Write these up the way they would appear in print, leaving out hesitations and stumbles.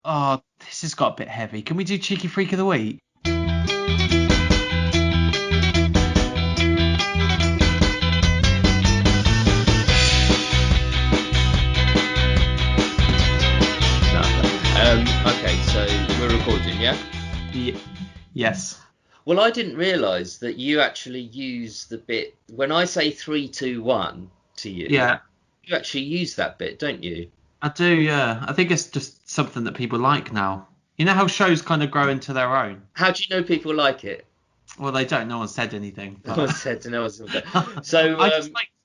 Oh, this has got a bit heavy. Can we do Cheeky Freak of the Week? No. Okay, so we're recording, yeah? Yes. Well, I didn't realise that you actually use the bit when I say 3, 2, 1 to you. Yeah, You actually use that bit, don't you? I do. Yeah, I think it's just something that people like now. You know how shows kind of grow into their own. How do you know people like it? Well, they don't. No one said anything, No one but said to know. So,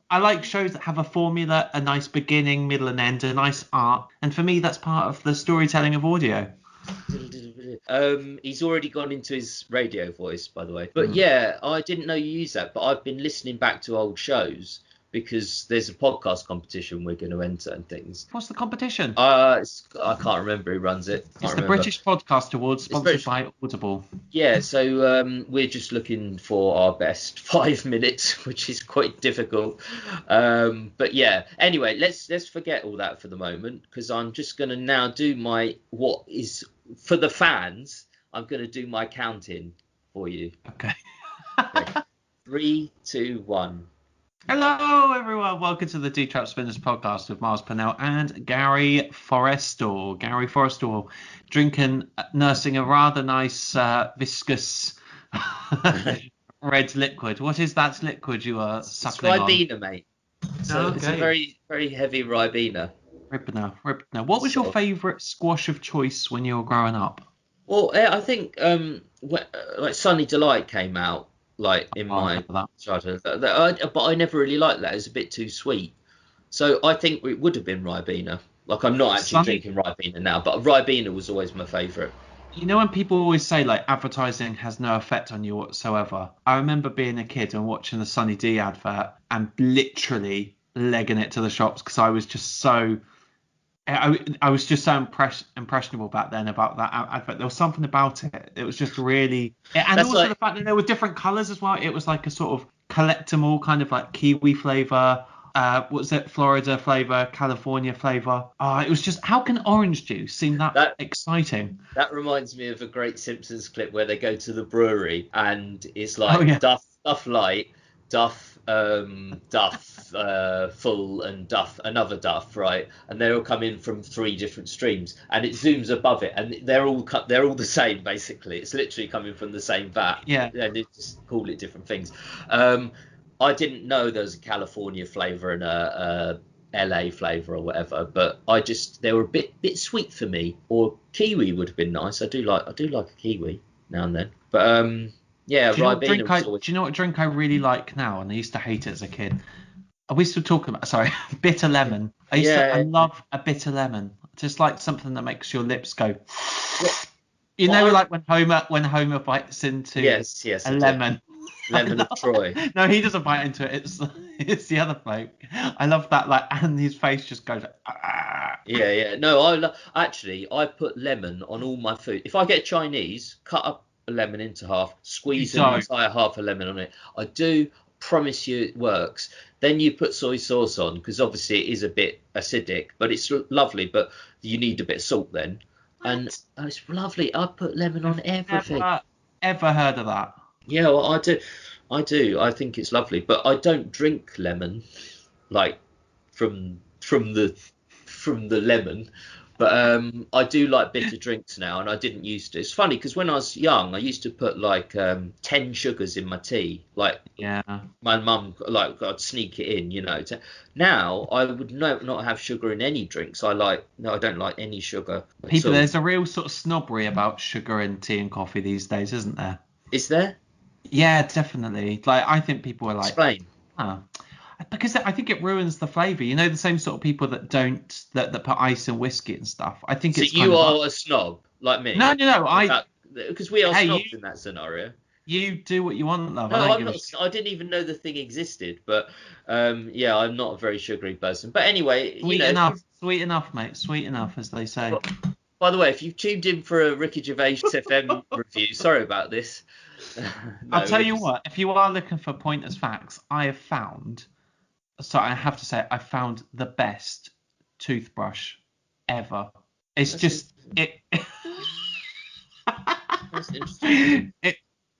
I like shows that have a formula, a nice beginning, middle, and end, a nice arc. And for me, that's part of the storytelling of audio. he's already gone into his radio voice, by the way. But Mm. yeah, I didn't know you use that, but I've been listening back to old shows because there's a podcast competition we're going to enter and things. What's the competition? I can't remember who runs it. It's the British Podcast Awards, sponsored by Audible. Yeah, so we're just looking for our best 5 minutes, which is quite difficult. But yeah, anyway, let's forget all that for the moment because I'm just going to now do what is for the fans. I'm going to do my counting for you. Okay. Okay. 3, 2, 1. Hello, everyone. Welcome to the Trout Spinners podcast with Miles Pennell and Gary Forrestal. Gary Forrestal nursing a rather nice viscous red liquid. What is that liquid you are suckling on? Ribena, mate. So It's a very, very heavy Ribena. Ribena. What was your favourite squash of choice when you were growing up? Well, I think like Sunny Delight came out like in my childhood, but I never really liked that. It was a bit too sweet. So I think it would have been Ribena. Like I'm not actually drinking Ribena now, but Ribena was always my favourite. You know when people always say like advertising has no effect on you whatsoever? I remember being a kid and watching the Sunny D advert and literally legging it to the shops because I was just so impressionable back then about that advert. There was something about it. It was just really, and also the fact that there were different colours as well. It was like a sort of collectible kind of like kiwi flavour. What was it? Florida flavour, California flavour. It was just, how can orange juice seem that exciting? That reminds me of a great Simpsons clip where they go to the brewery and it's like Duff Light, Duff Full and Duff another Duff, right? And they all come in from 3 different streams and it zooms above it and they're all the same basically. It's literally coming from the same vat. Yeah. And they just call it different things. I didn't know there was a California flavour and a LA flavour or whatever, but they were a bit sweet for me. Or kiwi would have been nice. I do like a kiwi now and then. But yeah, Ribena. Do you know what drink I really like now? And I used to hate it as a kid. Are we still talking about? Bitter lemon. I love a bitter lemon. Just like something that makes your lips go. You know, like when Homer bites into a lemon. Lemon of Troy. No, he doesn't bite into it. It's the other bloke. I love that. Like, and his face just goes. Yeah. No, I put lemon on all my food. If I get Chinese, cut up a lemon into half, squeeze an entire half a lemon on it. I do promise you it works. Then you put soy sauce on because obviously it is a bit acidic, but it's lovely. But you need a bit of salt then, and it's lovely. I put lemon on everything. Ever heard of that? Yeah, well, I do. I think it's lovely, but I don't drink lemon, like from the lemon. But I do like bitter drinks now, and I didn't used to. It's funny because when I was young, I used to put like 10 sugars in my tea. Like my mum, like I'd sneak it in, you know. Now I would not have sugar in any drinks. I don't like any sugar. There's a real sort of snobbery about sugar in tea and coffee these days, isn't there? Is there? Yeah, definitely. Like, I think people are like, explain. Because I think it ruins the flavour. You know, the same sort of people that put ice in whiskey and stuff. I think it's. So you are a snob like me. No. Because we are snobs in that scenario. You do what you want, love. No, I didn't even know the thing existed. But I'm not a very sugary person. But anyway, sweet enough, mate. Sweet enough, as they say. By the way, if you've tuned in for a Ricky Gervais FM review, sorry about this. I'll tell you what, if you are looking for pointers facts, I have found the best toothbrush ever. It's That's just it. That's interesting.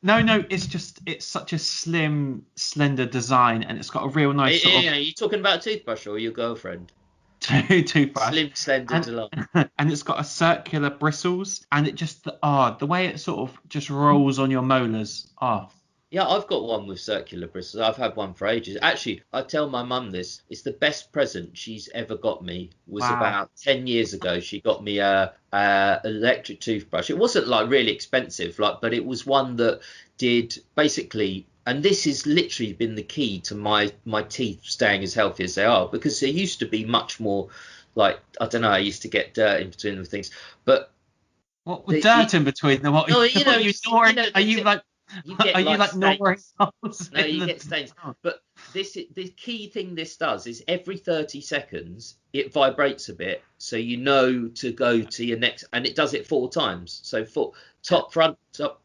No, it's such a slim, slender design, and it's got a real nice sort of. Are you talking about a toothbrush or your girlfriend? Toothbrush. Slim, slender delight. And it's got a circular bristles, and it just the way it sort of just rolls on your molars. Yeah, I've got one with circular bristles. I've had one for ages. Actually, I tell my mum this. It's the best present she's ever got me. Was about 10 years ago. She got me a electric toothbrush. It wasn't like really expensive, but it was one that did basically. And this has literally been the key to my teeth staying as healthy as they are, because they used to be much more I don't know. I used to get dirt in between the things, but what with dirt in between them? What, no, are you like? You get Are you like gnawing holes? No, you get stains. But the key thing this does is every 30 seconds it vibrates a bit, so you know to go to your next, and it does it 4 times. So top, front, top,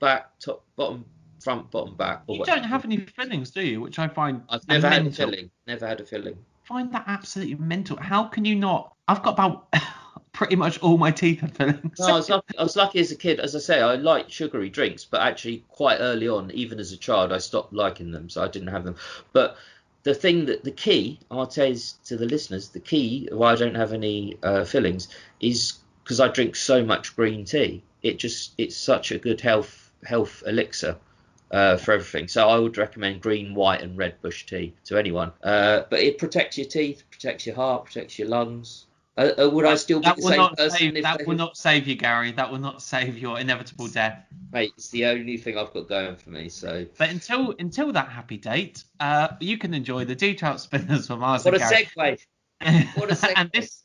back, top, bottom, front, bottom, back. You don't have any fillings, do you? Which I find I've never had a filling. Never had a filling. I find that absolutely mental. How can you not? I've got about pretty much all my teeth are fillings. No, I was lucky as a kid. As I say, I liked sugary drinks, but actually quite early on, even as a child, I stopped liking them, so I didn't have them. But the key, I'll tell you to the listeners, the key why I don't have any fillings is because I drink so much green tea. It's such a good health elixir. For everything. So I would recommend green, white and red bush tea to anyone. But it protects your teeth, protects your heart, protects your lungs. Would I still be the same person? That will not save you, Gary. That will not save your inevitable death. Mate, it's the only thing I've got going for me. So, but until that happy date, you can enjoy the Trout spinners from Arse. What a segue! What a segue!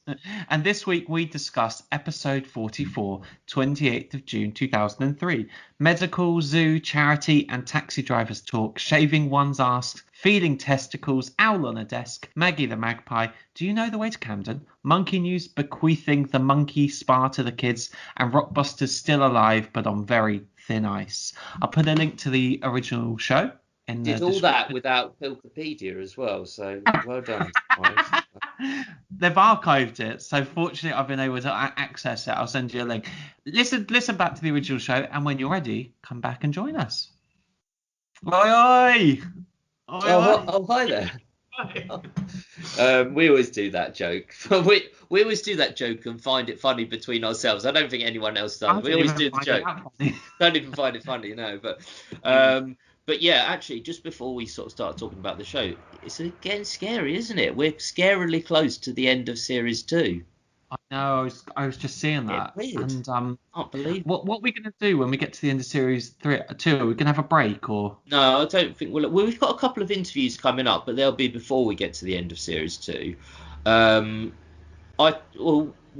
and this week we discussed episode 44, 28th of June 2003. Medical, zoo, charity and taxi drivers talk, shaving one's arse, feeding testicles, owl on a desk, Maggie the Magpie, do you know the way to Camden, monkey news, bequeathing the monkey spa to the kids, and Rockbusters still alive but on very thin ice. I'll put a link to the original show. Did all that without Wikipedia as well, so well done. They've archived it, so fortunately I've been able to access it. I'll send you a link. Listen back to the original show, and when you're ready, come back and join us. Oi! Oh, hi there. We always do that joke. we always do that joke and find it funny between ourselves. I don't think anyone else does. We always do the joke. Don't even find it funny, no. But yeah, actually, just before we sort of start talking about the show, it's again scary, isn't it? We're scarily close to the end of series 2. I know. I was just seeing that. Yeah, weird. And can't believe. What are we going to do when we get to the end of series 2? Are we going to have a break or? No, I don't think. Well, we've got a couple of interviews coming up, but they'll be before we get to the end of series 2. We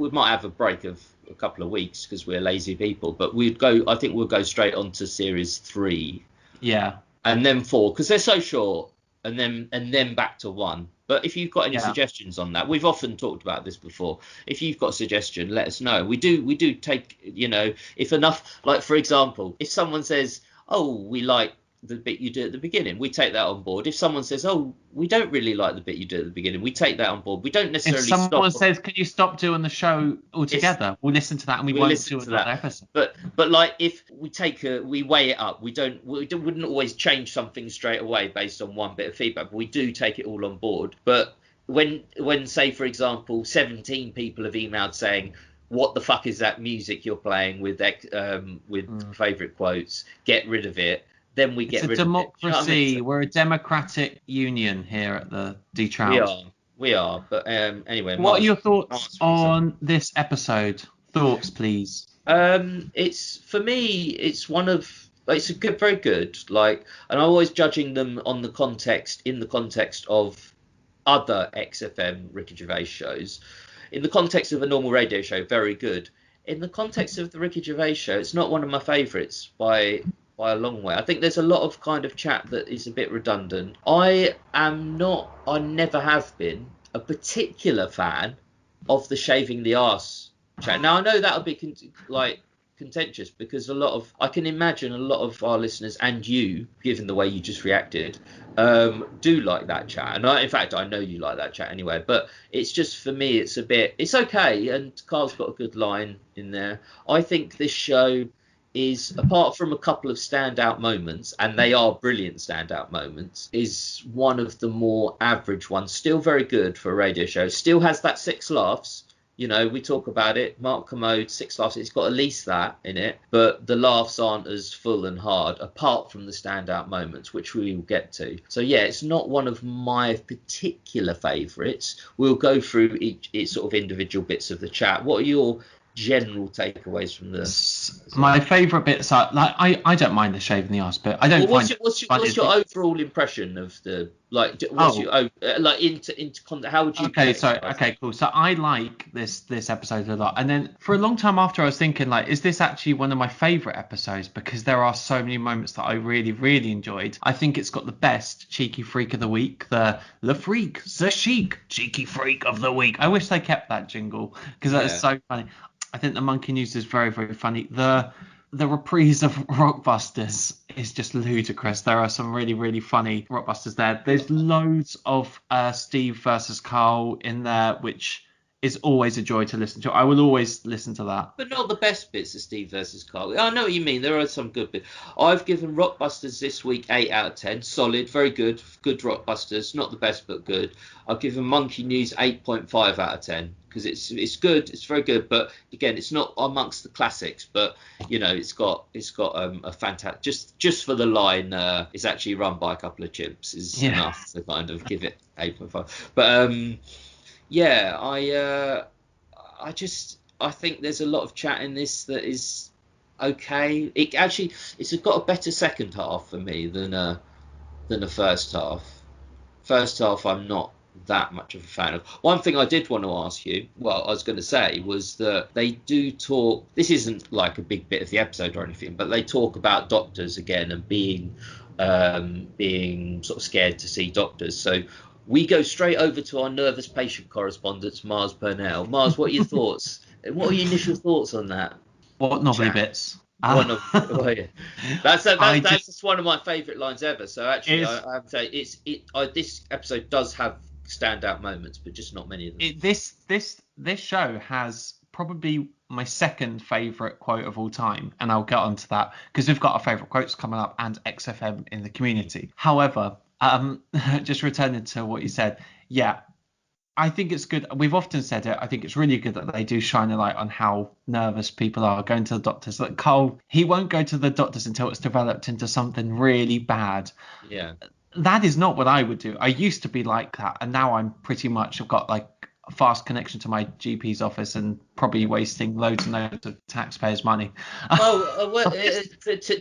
might have a break of a couple of weeks because we're lazy people, but I think we'll go straight on to series 3. Yeah. And then 4, because they're so short, and then back to 1. But if you've got any suggestions on that, we've often talked about this before. If you've got a suggestion, let us know. We do take, if enough, like for example, if someone says, oh, we like the bit you do at the beginning, we take that on board. If someone says, oh, we don't really like the bit you do at the beginning, we take that on board. We don't necessarily stop. If someone says, can you stop doing the show altogether, we'll listen to that and we won't do another episode. But like if we weigh it up, we wouldn't always change something straight away based on one bit of feedback. But we do take it all on board. But when say for example 17 people have emailed saying, what the fuck is that music you're playing with favourite quotes, get rid of it, then we get rid of it. It's a democracy. We're a democratic union here at the Trout. We are. But anyway. What are your thoughts on this episode? Thoughts, please. It's for me. It's very good. And I'm always judging them in the context of other XFM Ricky Gervais shows. In the context of a normal radio show, very good. In the context of the Ricky Gervais show, it's not one of my favourites by a long way. I think there's a lot of kind of chat that is a bit redundant. I never have been a particular fan of the shaving the arse chat. Now I know that'll be contentious because I can imagine a lot of our listeners and you, given the way you just reacted, do like that chat. And in fact, I know you like that chat anyway. But it's just, for me, it's okay. And Carl's got a good line in there. I think this show is, apart from a couple of standout moments, and they are brilliant standout moments, is one of the more average ones. Still very good for a radio show. Still has that 6 laughs. You know, we talk about it. Mark Commode, 6 laughs. It's got at least that in it. But the laughs aren't as full and hard, apart from the standout moments, which we will get to. So, yeah, it's not one of my particular favourites. We'll go through each sort of individual bits of the chat. What are your general takeaways from my favourite bits are, like, I don't mind the shaving the arse bit. I don't what's your overall impression of the, like, how would you okay, cool. So I like this episode a lot, and then for a long time after, I was thinking, like, is this actually one of my favourite episodes, because there are so many moments that I really, really enjoyed. I think it's got the best cheeky freak of the week, the freak, the chic cheeky freak of the week. I wish they kept that jingle, because that is so funny. I think the monkey news is very, very funny. The reprise of Rockbusters is just ludicrous. There are some really, really funny Rockbusters there. There's loads of Steve versus Carl in there, which is always a joy to listen to. I will always listen to that. But not the best bits of Steve versus Carl. I know what you mean. There are some good bits. I've given Rockbusters this week 8 out of 10. Solid, very good. Good Rockbusters. Not the best, but good. I've given Monkey News 8.5 out of 10. Because it's good, it's very good, but again, it's not amongst the classics. But you know, it's got a fantastic, just for the line, it's actually run by a couple of chimps is enough to kind of give it 8.5. But I think there's a lot of chat in this that is okay. It's got a better second half for me than the first half. First half, I'm not that much of a fan of. One thing I did want to ask you, I was going to say, was that they do talk, this isn't like a big bit of the episode or anything, but they talk about doctors again and being sort of scared to see doctors. So we go straight over to our nervous patient correspondent, Mars Purnell. Mars, what are your thoughts? What are your initial thoughts on that? What novelty bits? That's just one of my favourite lines ever. So actually, I have to say this episode does have standout moments, but just not many of them. This show has probably my second favourite quote of all time, and I'll get onto that because we've got our favourite quotes coming up and XFM in the community. However, just returning to what you said, I think it's good. We've often said it. I think it's really good that they do shine a light on how nervous people are going to the doctors. Like Cole, he won't go to the doctors until it's developed into something really bad. Yeah. That is not what I would do. I used to be like that, and now I'm pretty much, I've got like a fast connection to my GP's office and probably wasting loads and loads of taxpayers' money.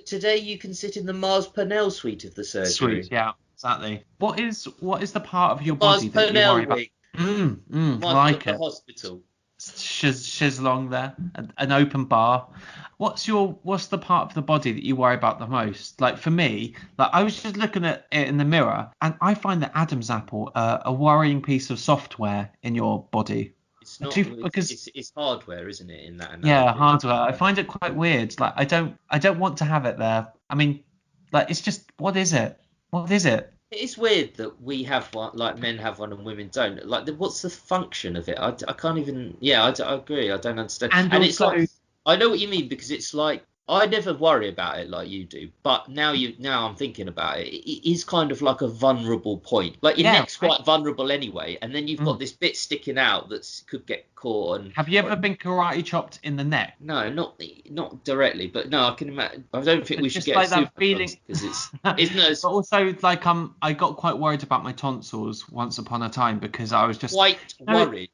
Today you can sit in the Mars Purnell suite of the surgery. Suite, yeah, exactly. What is the part of your body that you worry about? Like it. Hospital. Shiz-long there, an open bar. What's the part of the body that you worry about the most? Like for me, like I was just looking at it in the mirror, and I find the Adam's apple a worrying piece of software in your body. It's not because it's hardware, isn't it? In that analogy. Yeah, hardware. I find it quite weird. Like I don't want to have it there. I mean, like it's just, what is it? What is it? It's weird that we have one, like men have one and women don't. Like, what's the function of it? I can't even. Yeah, I agree. I don't understand. And also, it's like, I know what you mean, because it's like, I never worry about it like you do, but now I'm thinking about it. It is kind of like a vulnerable point. Like your neck's quite vulnerable anyway, and then you've got this bit sticking out that could get caught. And have you ever been karate chopped in the neck? No, not directly, but no, I can imagine. I don't think we should get like that feeling, because it's but also like I got quite worried about my tonsils once upon a time, because I was just quite worried.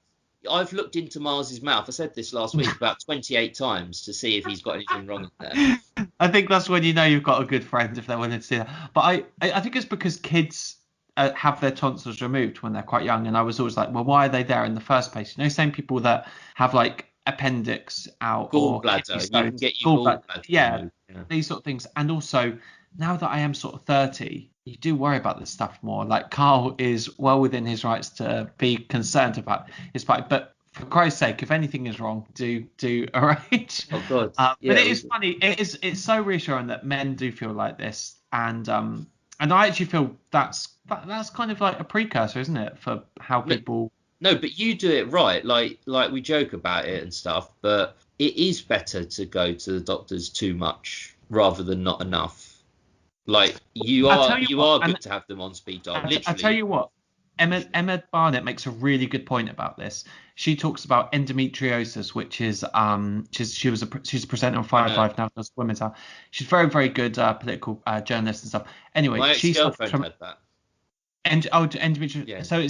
I've looked into Mars's mouth. I said this last week about 28 times to see if he's got anything wrong in there. I think that's when you know you've got a good friend, if they're willing to see that. But I think it's because kids have their tonsils removed when they're quite young, and I was always like, well, why are they there in the first place? You know, same people that have like appendix out, gallbladder, you can get your gallbladder. Yeah, these sort of things. And also, now that I am sort of 30, you do worry about this stuff more. Like Carl is well within his rights to be concerned about his body. But for Christ's sake, if anything is wrong, do arrange. Oh God. But it is funny. It's so reassuring that men do feel like this, and I actually feel that's kind of like a precursor, isn't it, for how people. No, but you do it right. Like we joke about it and stuff, but it is better to go to the doctors too much rather than not enough. Like you are good to have them on speed dial. Literally. I tell you what, Emma Barnett makes a really good point about this. She talks about endometriosis, which is she's a presenter on Firefly now, does Women's Health. She's very, very good political journalist and stuff. Anyway, my ex-girlfriend had that. Endometriosis. Yeah. So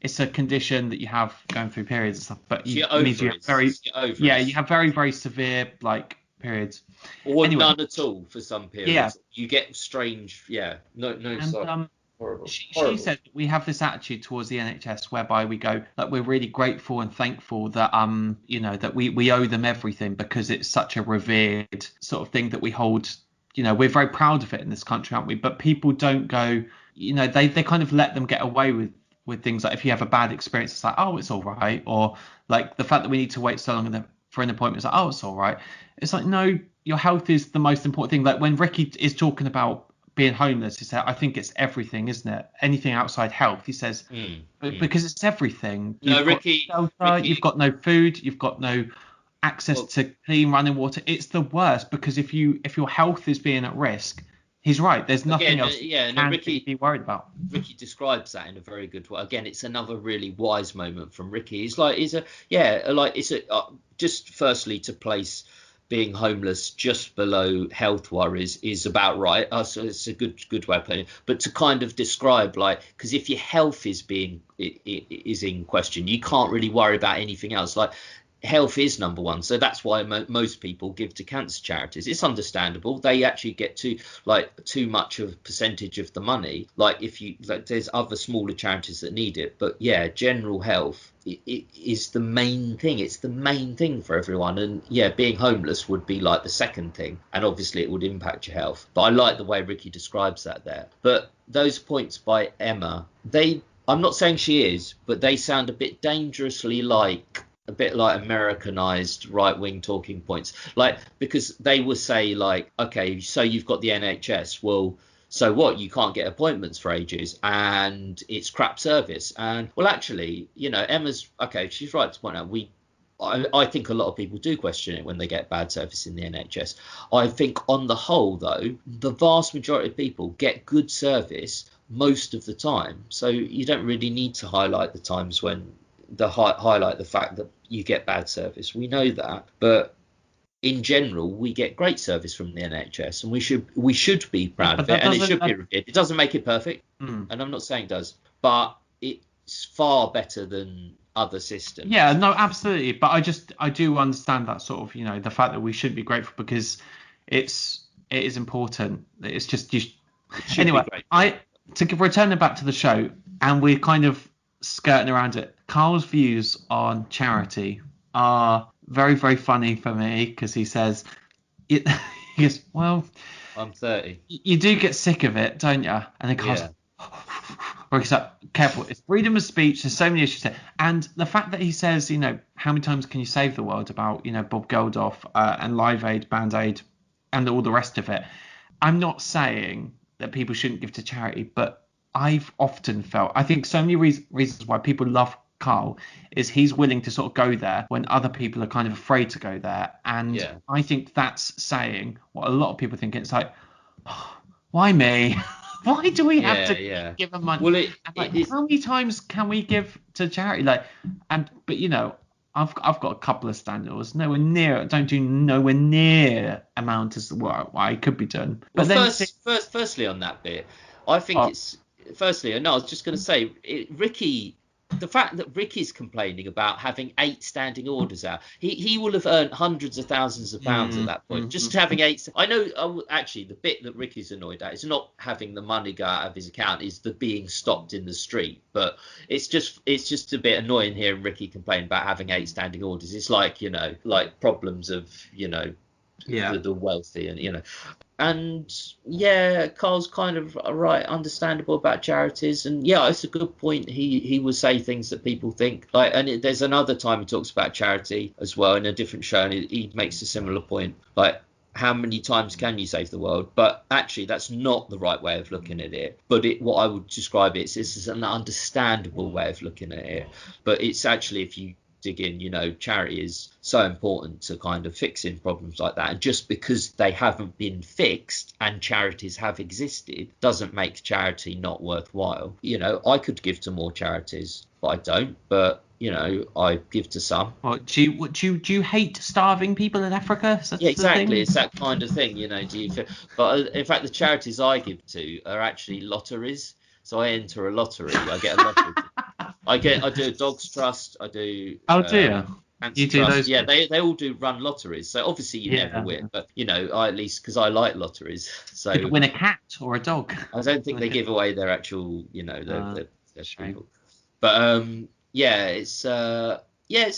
it's a condition that you have going through periods and stuff, but you have very, very severe like periods. Or none at all for some periods. Yeah. You get strange. Yeah. No. And, horrible. She said we have this attitude towards the NHS whereby we go that we're really grateful and thankful that that we owe them everything because it's such a revered sort of thing that we hold. We're very proud of it in this country, aren't we? But people don't go. They kind of let them get away with things like if you have a bad experience, it's like, oh, it's all right, or like the fact that we need to wait so long for an appointment, it's like, oh, it's all right. It's like, no, your health is the most important thing. Like when Ricky is talking about being homeless, he said, I think it's everything, isn't it? Anything outside health, he says, because it's everything. Ricky, you've got no food, you've got no access to clean running water. It's the worst because if your health is being at risk, he's right. There's nothing else Ricky be worried about. Ricky describes that in a very good way. Again, it's another really wise moment from Ricky. Just firstly to place being homeless just below health worries is about right. So it's a good way of putting it. But to kind of describe because if your health is in question, you can't really worry about anything else. Like health is number one, so that's why most people give to cancer charities. It's understandable. They actually get too much of a percentage of the money. There's other smaller charities that need it, but general health it is the main thing. It's the main thing for everyone, and being homeless would be like the second thing, and obviously it would impact your health. But I like the way Ricky describes that there. But those points by Emma, I'm not saying she is, but they sound a bit dangerously like Americanized right-wing talking points, because they will say okay, so you've got the NHS, well, so what, you can't get appointments for ages and it's crap service. And well, actually, Emma's okay, she's right to point out I think a lot of people do question it when they get bad service in the NHS. I think on the whole, though, the vast majority of people get good service most of the time, so you don't really need to highlight the times when highlight the fact that you get bad service. We know that, but in general, we get great service from the NHS, and we should be proud of it, and it should be revered. It doesn't make it perfect, and I'm not saying it does, but it's far better than other systems. Yeah, no, absolutely. But I do understand that sort of, the fact that we should be grateful because it is important. It's just anyway. Returning back to the show, and we're kind of skirting around it. Carl's views on charity are very, very funny for me because he says, he goes, well, I'm 30. You do get sick of it, don't you? And then Carl's like, careful, it's freedom of speech. There's so many issues there. And the fact that he says, how many times can you save the world about, Bob Geldof and Live Aid, Band Aid, and all the rest of it. I'm not saying that people shouldn't give to charity, but I've often felt, I think so many reasons why people love Carl is he's willing to sort of go there when other people are kind of afraid to go there. And I think that's saying what a lot of people think. It's like, why me? Why do we have to give them money? Well, how many times can we give to charity? But I've got a couple of standards. Don't do nowhere near amount as what I could be done. But firstly on that bit, I think I was just going to say, the fact that Ricky's complaining about having 8 standing orders out, he will have earned hundreds of thousands of pounds at that point. Just having 8. I know, actually, the bit that Ricky's annoyed at is not having the money go out of his account, is the being stopped in the street. But it's just a bit annoying hearing Ricky complain about having 8 standing orders. It's like, problems of, the wealthy and, And yeah, Carl's kind of right, understandable about charities, and yeah, it's a good point. He will say things that people think like, and there's another time he talks about charity as well in a different show, and he makes a similar point, like, how many times can you save the world? But actually, that's not the right way of looking at it. But what I would describe it is an understandable way of looking at it. But it's actually, if you dig in, charity is so important to kind of fixing problems like that. And just because they haven't been fixed and charities have existed doesn't make charity not worthwhile. I could give to more charities, but I don't. But I give to some. Well, do you hate starving people in Africa? Yeah, exactly. It's that kind of thing, Do you feel? But in fact, the charities I give to are actually lotteries. So I enter a lottery. I get a lottery. I do a dogs trust. I do. Oh dear. You do trust. those? Yeah, they all do run lotteries. So obviously you never win, but I, at least because I like lotteries. So could win a cat or a dog. I don't think they give away their actual, their people. But yeah, it's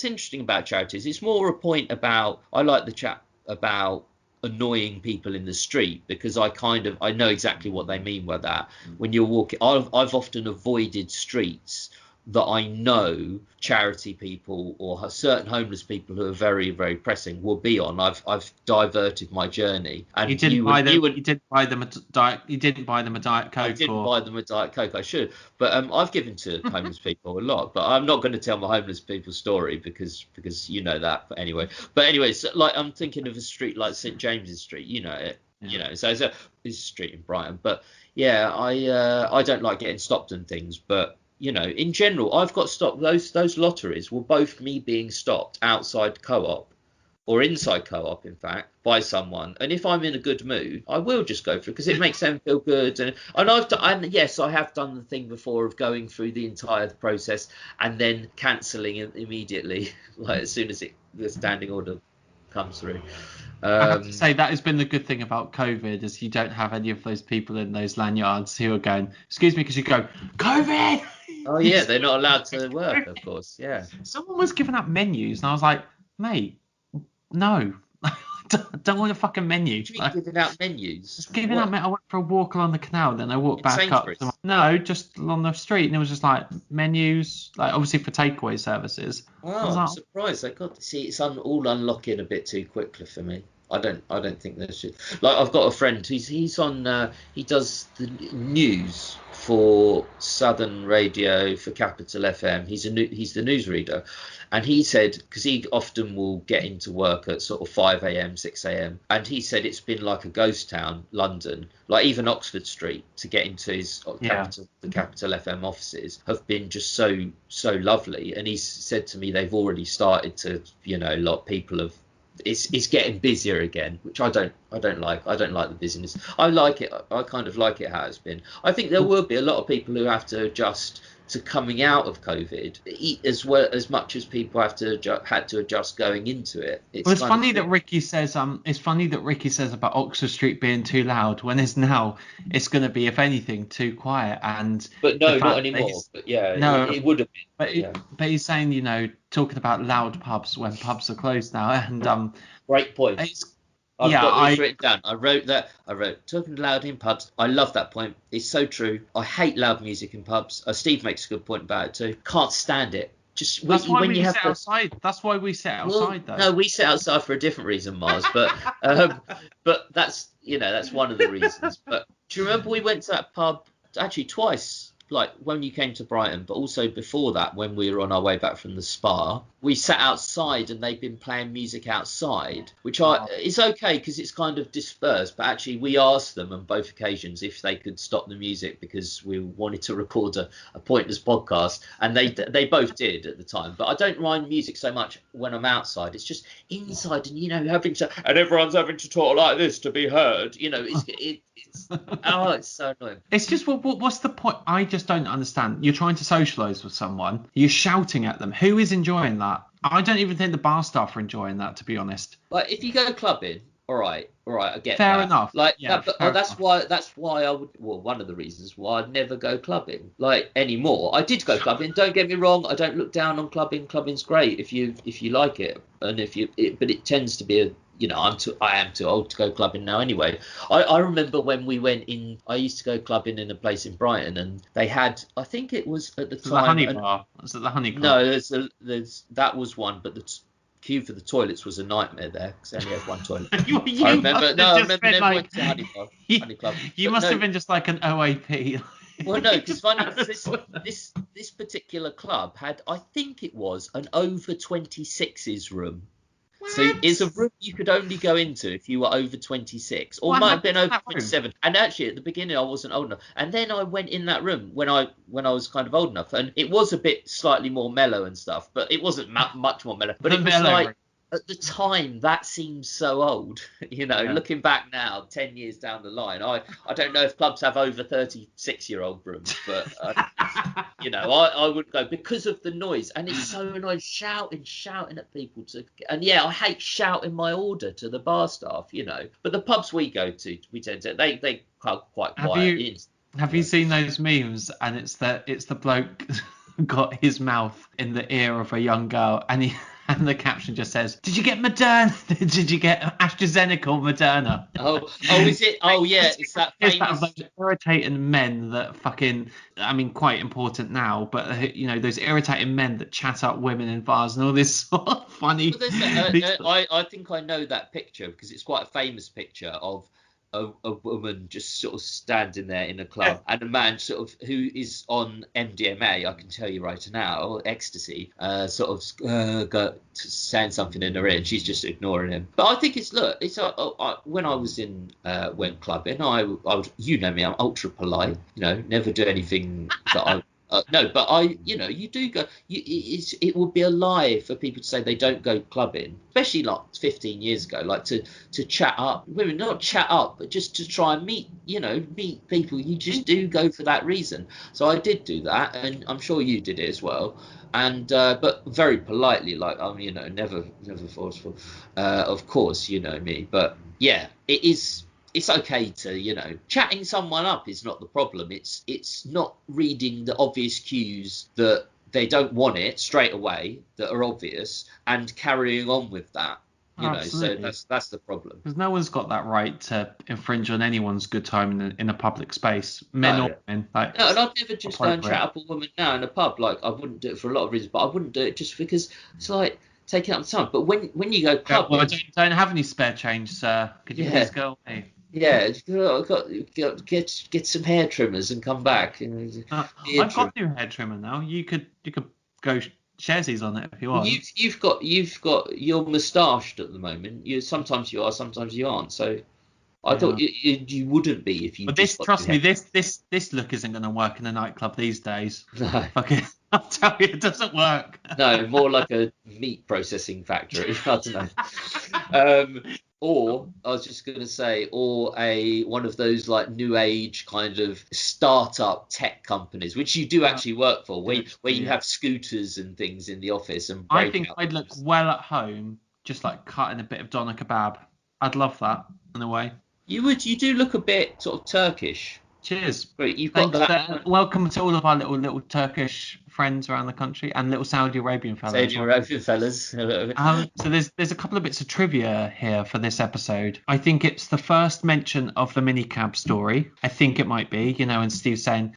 interesting about charities. It's more a point about, I like the chat about annoying people in the street, because I know exactly what they mean by that. When you're walking, I've often avoided streets that I know charity people or certain homeless people who are very, very pressing will be on. I've diverted my journey. And you didn't buy them a Diet Coke. I didn't buy them a Diet Coke. I should, but I've given to homeless people a lot. But I'm not going to tell my homeless people story because you know that. But anyway, so, like, I'm thinking of a street like St James's Street. So it's a street in Brighton. But yeah, I don't like getting stopped and things, but. In general, I've got stopped. Those lotteries were both me being stopped outside Co-op or inside Co-op, in fact, by someone. And if I'm in a good mood, I will just go for it because it makes them feel good. And yes, I have done the thing before of going through the entire process and then cancelling immediately, like as soon as the standing order comes through. I have to say that has been the good thing about COVID, is you don't have any of those people in those lanyards who are going, excuse me, because you go, COVID! Oh, yeah, they're not allowed to work, of course, yeah. Someone was giving out menus, and I was like, mate, no. I don't want a fucking menu. Giving out menus? Just giving out menus. I went for a walk along the canal, then I walked back up. No, just along the street, and it was just like menus, like obviously for takeaway services. Wow, I'm surprised. It's all unlocking a bit too quickly for me. I don't think there should. Like, I've got a friend. He's on. He does the news for Southern Radio for Capital FM. He's the newsreader, and he said, because he often will get into work at sort of 5 a.m, 6 a.m, and he said it's been like a ghost town, London. Like even Oxford Street to get into his the Capital FM offices have been just so lovely. And he said to me they've already started to, a lot of people have. It's getting busier again, which I don't like. I don't like the busyness. I like it. I kind of like it how it's been. I think there will be a lot of people who have to adjust to coming out of COVID, as much as people had to adjust going into it. It's funny that Ricky says about Oxford Street being too loud when it's going to be, if anything, too quiet. But no, not anymore. But yeah, no, it would have been. But he's saying, talking about loud pubs when pubs are closed now, and great point. I've got this written down. I wrote talking loud in pubs. I love that point. It's so true. I hate loud music in pubs. Steve makes a good point about it too. Can't stand it. Just that's why we sit outside. That's why we sit outside, though. No, we sit outside for a different reason, Mars. But but that's one of the reasons. But do you remember we went to that pub actually twice? Like when you came to Brighton, but also before that, when we were on our way back from the spa, we sat outside and they've been playing music outside, which is okay because it's kind of dispersed. But actually, we asked them on both occasions if they could stop the music because we wanted to record a pointless podcast, and they both did at the time. But I don't mind music so much when I'm outside. It's just inside, and and everyone's having to talk like this to be heard. It's so annoying. It's just what's the point? I just don't understand. You're trying to socialise with someone. You're shouting at them. Who is enjoying that? I don't even think the bar staff are enjoying that, to be honest. Like if you go clubbing, all right, I get fair that. enough. Like yeah, that's why I would. Well, one of the reasons why I'd never go clubbing like anymore. I did go clubbing. Don't get me wrong. I don't look down on clubbing. Clubbing's great if you like it, and but it tends to be I am too old to go clubbing now anyway. I remember when we went in, I used to go clubbing in a place in Brighton, and they had, I think it was at the time, the Honey Bar. Was it the Honey Club? No, that was one, but the queue for the toilets was a nightmare there because they only had one toilet. I remember never went to Honey Club. You must have been just like an OAP. Well, no, because funny, this particular club had, I think it was an over 26s room. What? So it's a room you could only go into if you were over 26, or might have been over 27. And actually, at the beginning, I wasn't old enough. And then I went in that room when I was kind of old enough, and it was a bit slightly more mellow and stuff, but it wasn't much more mellow. But it was like, at the time, that seems so old, looking back now, 10 years down the line. I don't know if clubs have over 36-year-old rooms, but, I wouldn't go because of the noise. And it's so annoying, shouting at people. And yeah, I hate shouting my order to the bar staff, But the pubs we go to, we tend to, they quite quiet. Have you seen those memes? And it's the bloke got his mouth in the ear of a young girl, and the caption just says, "Did you get Moderna? Did you get AstraZeneca or Moderna?" Oh, is it? Oh, yeah, it's that famous. Those irritating men that fucking, I mean, quite important now, but those irritating men that chat up women in bars and all this sort of funny. I think I know that picture because it's quite a famous picture of a woman just sort of standing there in a club, and a man sort of who is on MDMA, I can tell you right now, or ecstasy, sort of saying something in her ear, and she's just ignoring him. But I think when I was went clubbing, I was, me, I'm ultra polite, never do anything that I. No, but you do go. It would be a lie for people to say they don't go clubbing, especially like 15 years ago, like to chat up women, not chat up, but just to try and meet people. You just do go for that reason. So I did do that, and I'm sure you did it as well. And but very politely, like never forceful. Of course, me, but yeah, it is. It's okay to, chatting someone up is not the problem. It's not reading the obvious cues that they don't want it straight away that are obvious and carrying on with that. Absolutely. So that's the problem. Because no one's got that right to infringe on anyone's good time in a public space, men or women. No, and I'd never just go and chat up a woman now in a pub. Like, I wouldn't do it for a lot of reasons, but I wouldn't do it just because it's like taking up time. But when you go clubbing, well, I don't have any spare change, sir. Could you please go away? Yeah, get some hair trimmers and come back. I've got new hair trimmer now. You could go sharesies on it if you want. You've got you're moustached at the moment. Sometimes you are, sometimes you aren't. So I thought you wouldn't be if you. But trust me, this look isn't going to work in a nightclub these days. No. Okay, I'll tell you, it doesn't work. No, more like a meat processing factory. I don't know. Or I was just going to say, or one of those like new age kind of startup tech companies, which you do actually work for, where you have scooters and things in the office. And I think I'd look well at home, just like cutting a bit of doner kebab. I'd love that in a way. You do look a bit sort of Turkish. Cheers. But you've got that. Welcome to all of our little Turkish friends around the country and little Saudi Arabian fellas. So there's a couple of bits of trivia here for this episode. I think it's the first mention of the minicab story. I think it might be, and Steve's saying,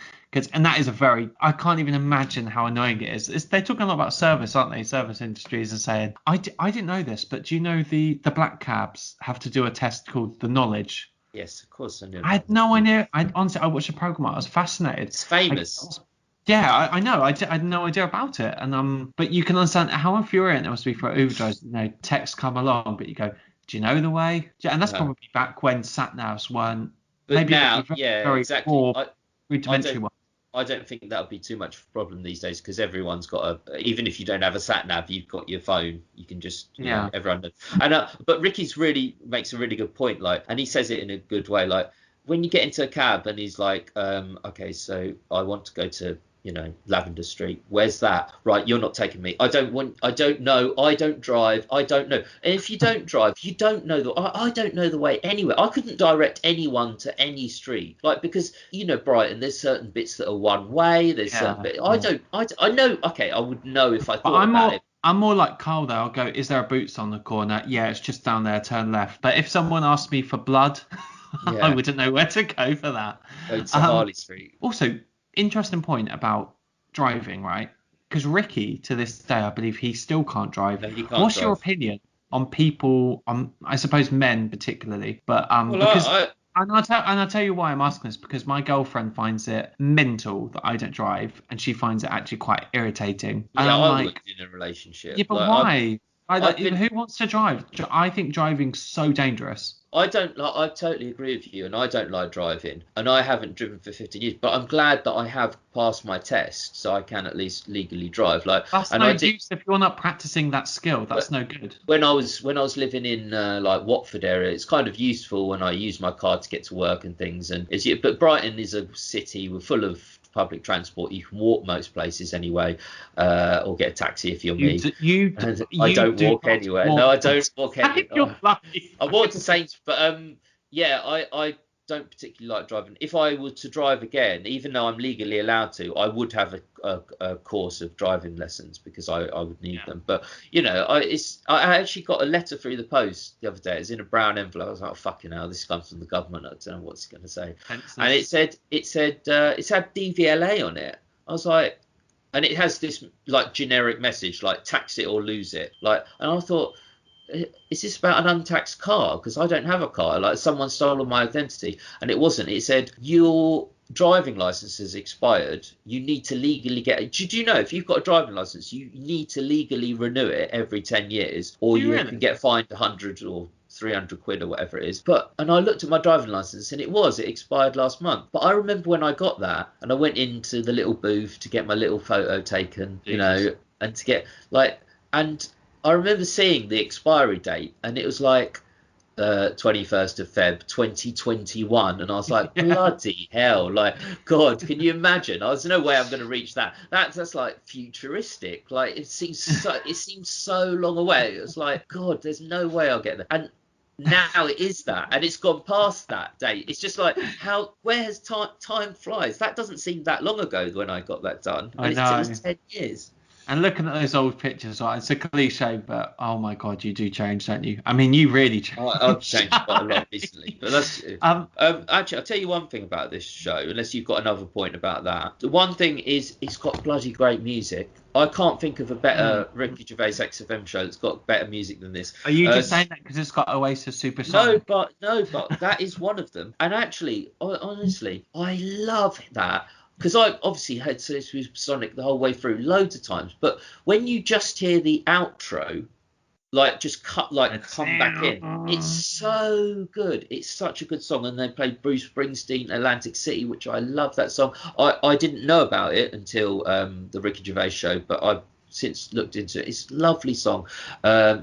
and that is I can't even imagine how annoying it is. They're talking a lot about service, aren't they? Service industries, and saying, I didn't know this, but do you know the black cabs have to do a test called the knowledge? Yes, of course I knew. I had no idea. Honestly, I watched a program. I was fascinated. It's famous. I know. I had no idea about it. And but you can understand how infuriating it must be for Uber drivers. Texts come along, but you go, do you know the way? And that's probably back when sat navs weren't. But maybe now, very exactly. Poor, rudimentary one. I don't think that would be too much of a problem these days because everyone's got even if you don't have a sat nav, you've got your phone. You can just everyone knows. And but Ricky's makes a really good point, like, and he says it in a good way, like when you get into a cab and he's like, okay, so I want to go to Lavender Street. Where's that? Right, you're not taking me. I don't know. I don't drive. I don't know. And if you don't drive, you don't know I don't know the way anywhere. I couldn't direct anyone to any street, like, because Brighton, there's certain bits that are one way. There's certain bits I know. Okay, I would know if I thought about it. I'm more like Carl though. I'll go, is there a Boots on the corner? Yeah, it's just down there, turn left. But if someone asked me for blood, I Yeah. wouldn't know where to go for that. Go to Harley Street. Also, interesting point about driving, right? Because Ricky, to this day, I believe he still can't drive. No, he can't What's drive. your opinion on people, I suppose men particularly, but Well, because and I'll tell you why I'm asking this, because my girlfriend finds it mental that I don't drive, and she finds it actually quite irritating. And yeah, I'm I like, would in a relationship. yeah, but Like, why? I've been, Who wants to drive? I think driving's so dangerous. I don't like. I totally agree with you, and I don't like driving, and I haven't driven for 15 years. But I'm glad that I have passed my test, so I can at least legally drive. Like, That's and no I did. use if you're not practicing that skill. That's no good. When I was living in like Watford area, it's kind of useful when I use my car to get to work and things. And but Brighton is a city we're full of public transport. You can walk most places anyway, or get a taxi if you're me. I don't walk anywhere. No, I don't walk anywhere. I walk to Saints, but yeah, I don't particularly like driving. If I were to drive again, even though I'm legally allowed to, I would have a course of driving lessons because I would need them. But you know, I actually got a letter through the post the other day. It's in a brown envelope. I was like, oh, fucking hell, this comes from the government. I don't know what's going to say. And it said it's had DVLA on it. I was like, and it has this like generic message like tax it or lose it. Like, and I thought, is this about an untaxed car? Because I don't have a car. Like, someone stolen my identity, and it wasn't. It said your driving license has expired. You need to legally get it. Do you know if you've got a driving license, you need to legally renew it every 10 years, or you can get fined 100 or 300 quid or whatever it is. And I looked at my driving license and it expired last month. But I remember when I got that and I went into the little booth to get my little photo taken, you know, and to get like, and I remember seeing the expiry date and it was like 21st of Feb 2021, and I was like, bloody hell, like, God, can you imagine? There's no way I'm going to reach that. That's like futuristic. Like, it seems so long away. It was like, God, there's no way I'll get there. And now it is that, and it's gone past that date. It's just like, where has time flies? That doesn't seem that long ago when I got that done. And it was 10 years. And looking at those old pictures, right, it's a cliche, but oh my God, you do change, don't you? I mean, you really change. I've changed quite a lot recently. But that's actually, I'll tell you one thing about this show, unless you've got another point about that. The one thing is it's got bloody great music. I can't think of a better Ricky Gervais XFM show that's got better music than this. Are you just saying that because it's got Oasis Supersonic? No, but that is one of them. And actually, honestly, I love that. Because I obviously had Sonic the whole way through loads of times, but when you just hear the outro, like just come back in, it's so good. It's such a good song, and they played Bruce Springsteen, Atlantic City, which I love that song. I didn't know about it until the Ricky Gervais show, but I've since looked into it. It's a lovely song.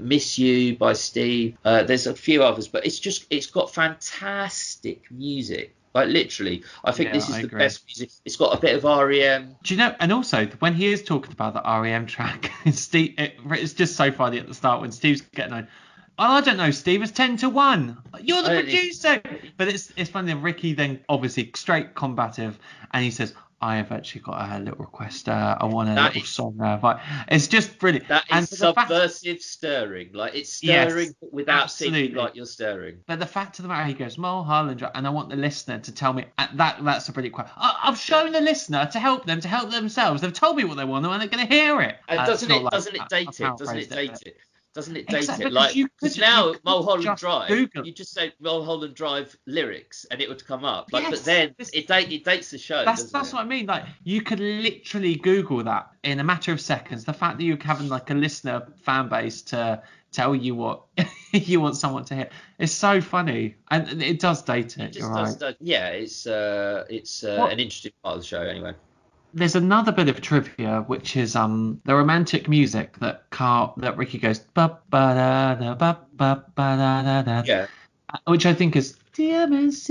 Miss You by Steve. There's a few others, but it's got fantastic music. Like, literally, I think this is the best music. It's got a bit of REM. Do you know? And also, when he is talking about the REM track, Steve, it's just so funny at the start when Steve's getting on. Oh, I don't know, Steve. It's 10-1. You're the producer. But it's funny. Ricky then obviously straight combative, and he says, I have actually got a little request. I want a little song. But it's just brilliant. That is subversive stirring. Like, it's stirring without seeming like you're stirring. But the fact of the matter, he goes, Mulholland, and I want the listener to tell me. That's a brilliant question. I've shown the listener to help themselves. They've told me what they want, and they're going to hear it. And doesn't it date it? Doesn't it date it? Like, because now Mulholland Drive, you just say Mulholland Drive lyrics and it would come up. Like, but then it dates the show. That's what I mean. Like, you could literally Google that in a matter of seconds. The fact that you're having like a listener fan base to tell you what you want someone to hear, it's so funny, and it does date it. You're right. Yeah, it's an interesting part of the show anyway. There's another bit of trivia, which is the romantic music that Ricky goes ba ba da da ba ba ba da da da, which I think is I was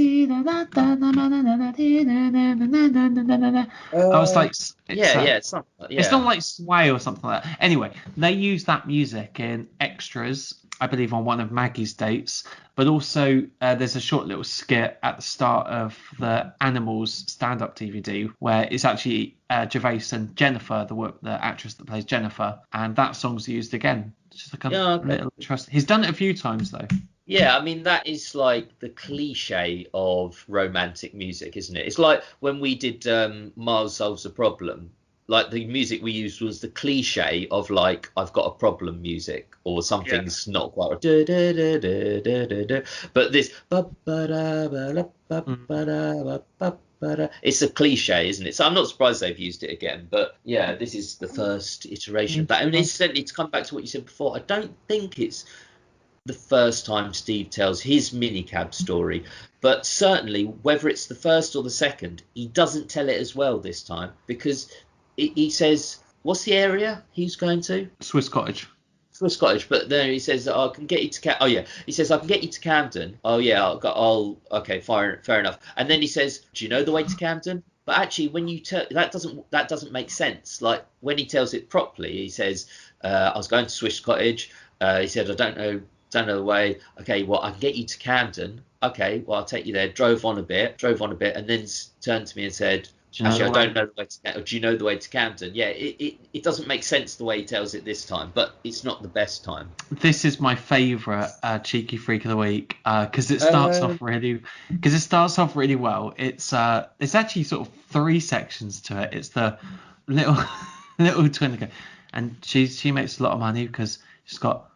like, it's not like Sway or something like that. Anyway, they use that music in extras I believe, on one of Maggie's dates. But also there's a short little skit at the start of the Animals stand-up DVD where it's actually Gervais and Jennifer, the actress that plays Jennifer, and that song's used again. It's just like a little trust. He's done it a few times though. Yeah, I mean, that is like the cliche of romantic music, isn't it? It's like when we did Miles Solves a Problem. Like the music we used was the cliche of like I've got a problem music or something's not quite right. But this it's a cliche, isn't it? So I'm not surprised they've used it again. But yeah, this is the first iteration of that. And incidentally, to come back to what you said before, I don't think it's the first time Steve tells his minicab story, but certainly whether it's the first or the second, he doesn't tell it as well this time, because he says, what's the area he's going to? Swiss Cottage. But then he says, I can get you to he says, I can get you to Camden. Oh yeah, okay, fair enough. And then he says, do you know the way to Camden? But actually, when you that doesn't make sense. Like when he tells it properly, he says, I was going to Swiss Cottage. He said, I don't know the way. Okay, well, I can get you to Camden. Okay, well, I'll take you there. Drove on a bit, and then turned to me and said, actually, I don't know the way to Camden. Do you know the way to Camden? Yeah, it doesn't make sense the way he tells it this time, but it's not the best time. This is my favourite cheeky freak of the week because it starts off really well. It's actually sort of three sections to it. It's the little twin girl, and she makes a lot of money because she's got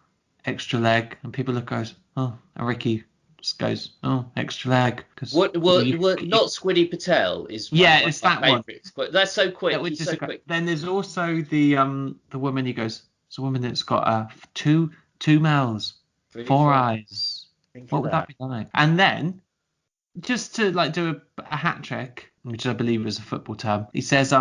extra leg, and people goes, oh, and Ricky just goes, oh, extra leg. Not Squidy Patel is it's that favorites. One. That's so quick. Yeah, so quick. Then there's also the woman. He goes, it's a woman that's got two mouths, four eyes. What would that be like? And then just to like do a hat trick, which I believe is a football term, he says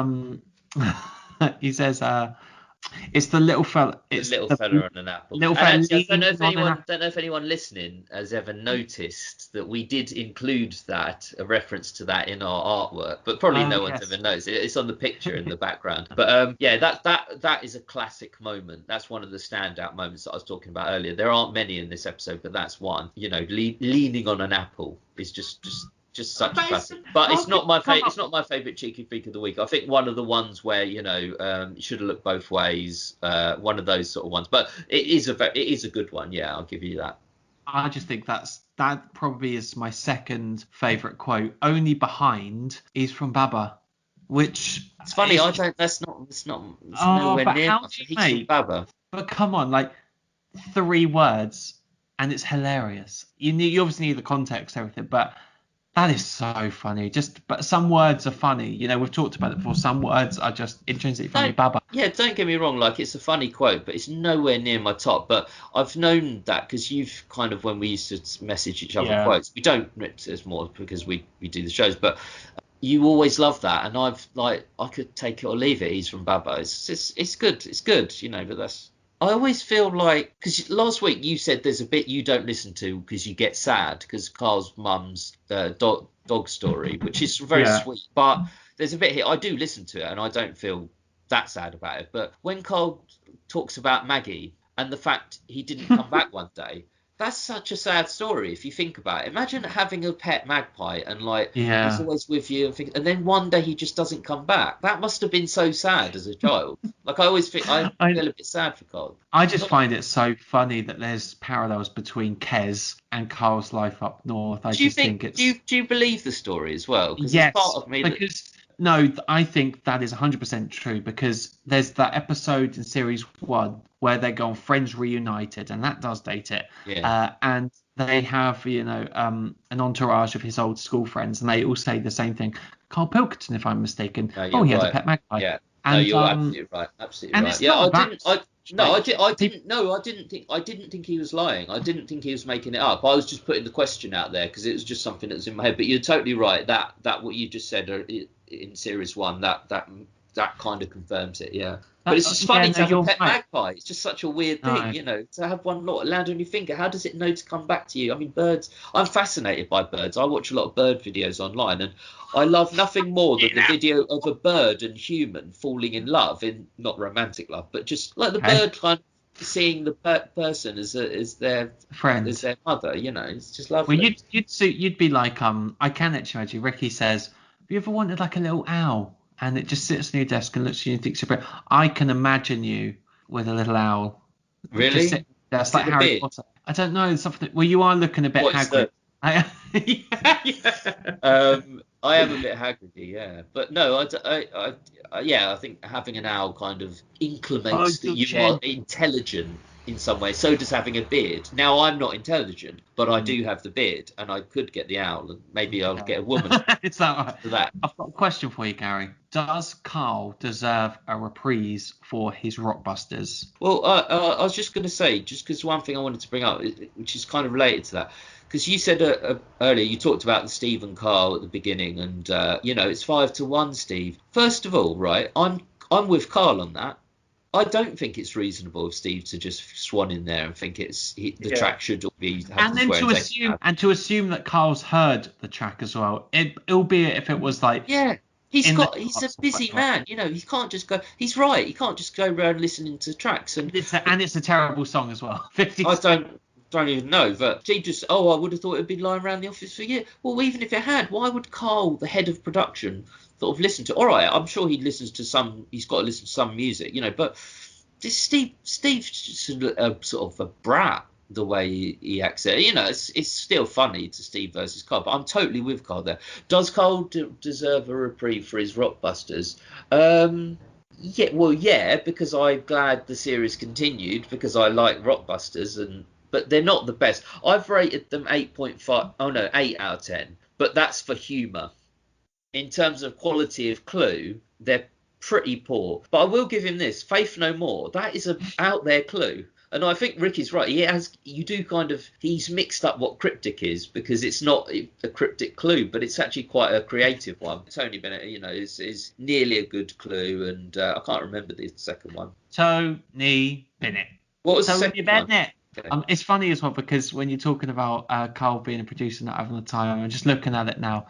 it's the little fella. It's the little fella on an apple. Little fella. I don't know if anyone listening has ever noticed that we did include a reference to that in our artwork, but probably no one's ever noticed. It's on the picture in the background. But that is a classic moment. That's one of the standout moments that I was talking about earlier. There aren't many in this episode, but that's one. You know, leaning on an apple is just such a classic. But it's not my favorite. It's not my favorite cheeky freak of the week. I think one of the ones where you should have looked both ways. One of those sort of ones. But it is a good one. Yeah, I'll give you that. I just think that probably is my second favorite quote, only behind He's from Baba, which it's funny. It's nowhere near. He's from Baba. But come on, like 3 words, and it's hilarious. You obviously need the context, everything, but. That is so funny. But some words are funny. You know, we've talked about it before. Some words are just intrinsically funny. Baba. Yeah, don't get me wrong. Like, it's a funny quote, but it's nowhere near my top. But I've known that because you've kind of, when we used to message each other quotes, we don't as more because we do the shows, but you always love that. And I could take it or leave it. He's from Baba. It's good. It's good, but that's. I always feel like, because last week you said there's a bit you don't listen to because you get sad because Carl's mum's dog story, which is very sweet. But there's a bit here, I do listen to it and I don't feel that sad about it. But when Carl talks about Maggie and the fact he didn't come back one day, that's such a sad story if you think about it. Imagine having a pet magpie and he's always with you and then one day he just doesn't come back. That must have been so sad as a child. Like I always think I feel a bit sad for Carl. I just find it so funny that there's parallels between Kez and Carl's life up north. Do you believe the story as well? Yes, part of me no, I think that is 100% true because there's that episode in series 1 where they go on Friends Reunited, and that does date it. Yeah. And they have, an entourage of his old school friends, and they all say the same thing. Carl Pilkington, if I'm mistaken. He has a pet magpie. Yeah. And, you're absolutely right. Absolutely right. Yeah, I didn't think he was lying. I didn't think he was making it up. I was just putting the question out there because it was just something that was in my head. But you're totally right. That what you just said in series 1, that kind of confirms it. Yeah. But it's just funny to have a pet magpie. It's just such a weird thing, to have one land on your finger. How does it know to come back to you? I mean, birds. I'm fascinated by birds. I watch a lot of bird videos online, and I love nothing more than the video of a bird and human falling in love, in not romantic love, but just like the bird kind of seeing the person as their friend, as their mother. You know, it's just well, lovely. you'd be like, I can actually imagine. Ricky says, have you ever wanted like a little owl, and it just sits on your desk and looks at you and thinks you're brilliant? I can imagine you with a little owl. Just Really? that's Is like it the Harry beard? Potter. I don't know, something. Well, you are looking a bit What is Hagrid. the? I am a bit Hagridy, yeah, but no, I think having an owl kind of inclimates that you are intelligent in some way. So does having a beard. Now I'm not intelligent, but I do have the beard, and I could get the owl, and maybe I'll get a woman. Is that right? For that. I've got a question for you, Gary. Does Carl deserve a reprise for his Rockbusters? Well, I was just going to say, just because one thing I wanted to bring up, which is kind of related to that, because you said earlier, you talked about the Steve and Carl at the beginning, and it's 5-1, Steve. First of all, right, I'm with Carl on that. I don't think it's reasonable of Steve to just swan in there and think the track should be. And then to assume that Carl's heard the track as well, albeit if it was like. Yeah. He's a busy man, you know. He can't just go. He's right. He can't just go around listening to tracks, and it's a terrible song as well. 50. I don't even know, but he just. Oh, I would have thought it'd been lying around the office for years. Well, even if it had, why would Carl, the head of production, sort of listen to? All right, I'm sure he listens to some. He's got to listen to some music, you know. But this Steve's just sort of a brat. The way he acts it, you know, it's still funny to Steve versus Carl, but I'm totally with Carl there. Does Carl deserve a reprieve for his Rockbusters? Yeah, because I'm glad the series continued, because I like Rockbusters, but they're not the best. I've rated them 8.5. Oh no, 8 out of 10. But that's for humour. In terms of quality of clue, they're pretty poor. But I will give him this: Faith No More. That is a out there clue. And I think Ricky's right. He's mixed up what cryptic is, because it's not a cryptic clue, but it's actually quite a creative one. Tony Bennett, you know, is nearly a good clue, and I can't remember the second one. Tony Bennett. What was Tony the second Bennett? one? Okay. It's funny as well, because when you're talking about Carl being a producer not having the time, I'm just looking at it now.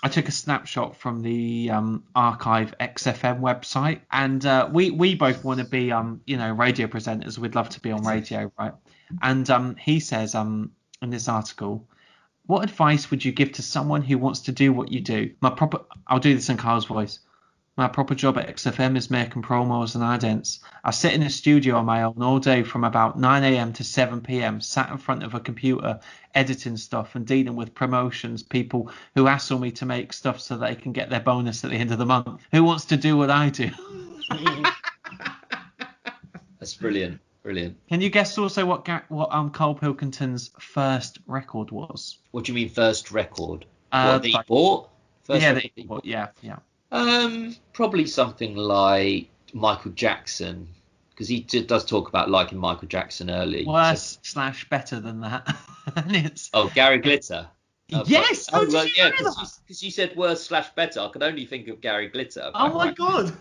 I took a snapshot from the Archive XFM website, and we both want to be radio presenters. We'd love to be on radio, right? And he says in this article, what advice would you give to someone who wants to do what you do? I'll do this in Carl's voice. My proper job at XFM is making promos and idents. I sit in a studio on my own all day from about 9 a.m. to 7 p.m, sat in front of a computer, editing stuff and dealing with promotions, people who hassle me to make stuff so they can get their bonus at the end of the month. Who wants to do what I do? That's brilliant. Brilliant. Can you guess also what Carl Pilkington's first record was? What do you mean first record? What he bought? Yeah. Probably something like Michael Jackson, because he does talk about liking Michael Jackson early. Worse / better than that. Gary Glitter. Yes. Because you said worse / better. I could only think of Gary Glitter. Oh my god.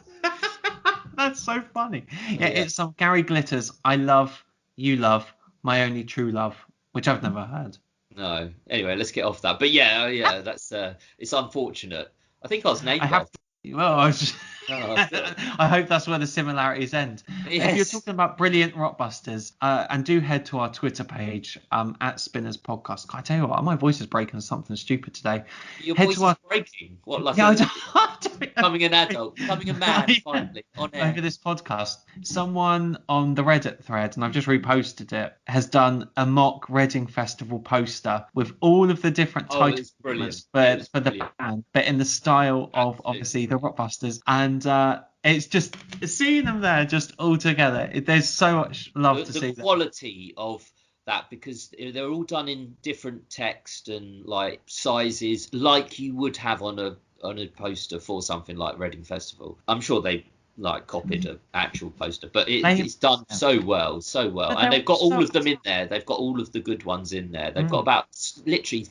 That's so funny. Yeah, it's Gary Glitter's I Love, You Love, My Only True Love, which I've never heard. No. Anyway, let's get off that. But yeah, that's it's unfortunate. I think I was named I hope that's where the similarities end. Yes. If you're talking about brilliant Rockbusters, and do head to our Twitter page at Spinners Podcast. I tell you what, my voice is breaking something stupid today. Your voice is breaking? What, like becoming an adult, becoming a man finally on air? Over this podcast, someone on the Reddit thread, and I've just reposted it, has done a mock Reading Festival poster with all of the different titles for the band, but in the style of obviously the Rockbusters. And it's just seeing them there just all together. There's so much love to see. The quality of that, because they're all done in different text and like sizes, like you would have on a poster for something like Reading Festival. I'm sure they like copied an actual poster, but it's done so well, and they've got all of them in there. They've got all of the good ones in there. They've got about literally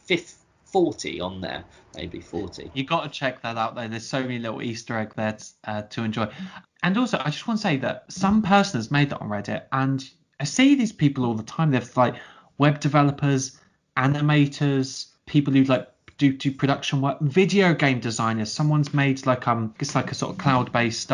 40 on there, maybe 40. You got to check that out there. There's so many little Easter egg there to enjoy. And also, I just want to say that some person has made that on Reddit, and I see these people all the time. They're like web developers, animators, people who like do production work, video game designers. Someone's made like it's like a sort of cloud-based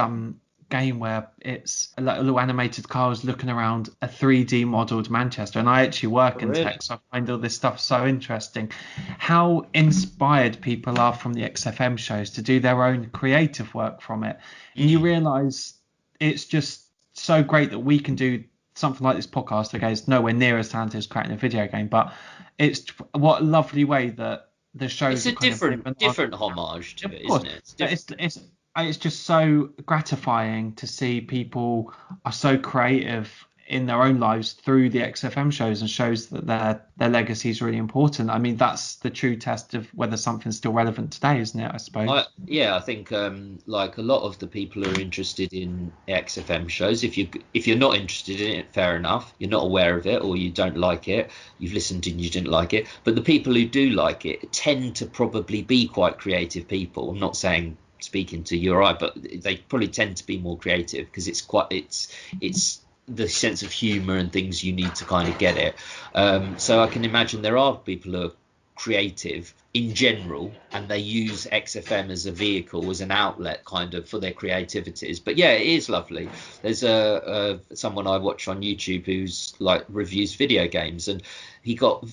game where it's like a little animated cars looking around a 3D modelled Manchester. And I actually work in tech, so I find all this stuff so interesting. How inspired people are from the XFM shows to do their own creative work from it. And you realise it's just so great that we can do something like this podcast. Okay, it's nowhere near as talented as creating a video game, but it's what a lovely way that the shows. It's a different homage to it, isn't it? It's just so gratifying to see people are so creative in their own lives through the XFM shows, and shows that their legacy is really important. I mean, that's the true test of whether something's still relevant today, isn't it? I suppose. I think like a lot of the people who are interested in XFM shows, if you're not interested in it, fair enough, you're not aware of it, or you don't like it, you've listened and you didn't like it. But the people who do like it tend to probably be quite creative people. I'm not saying speaking to you or I, but they probably tend to be more creative, because it's the sense of humor and things you need to kind of get it. So I can imagine there are people who are creative in general, and they use XFM as a vehicle, as an outlet kind of for their creativities. But yeah, it is lovely. There's someone I watch on YouTube who's like reviews video games, and people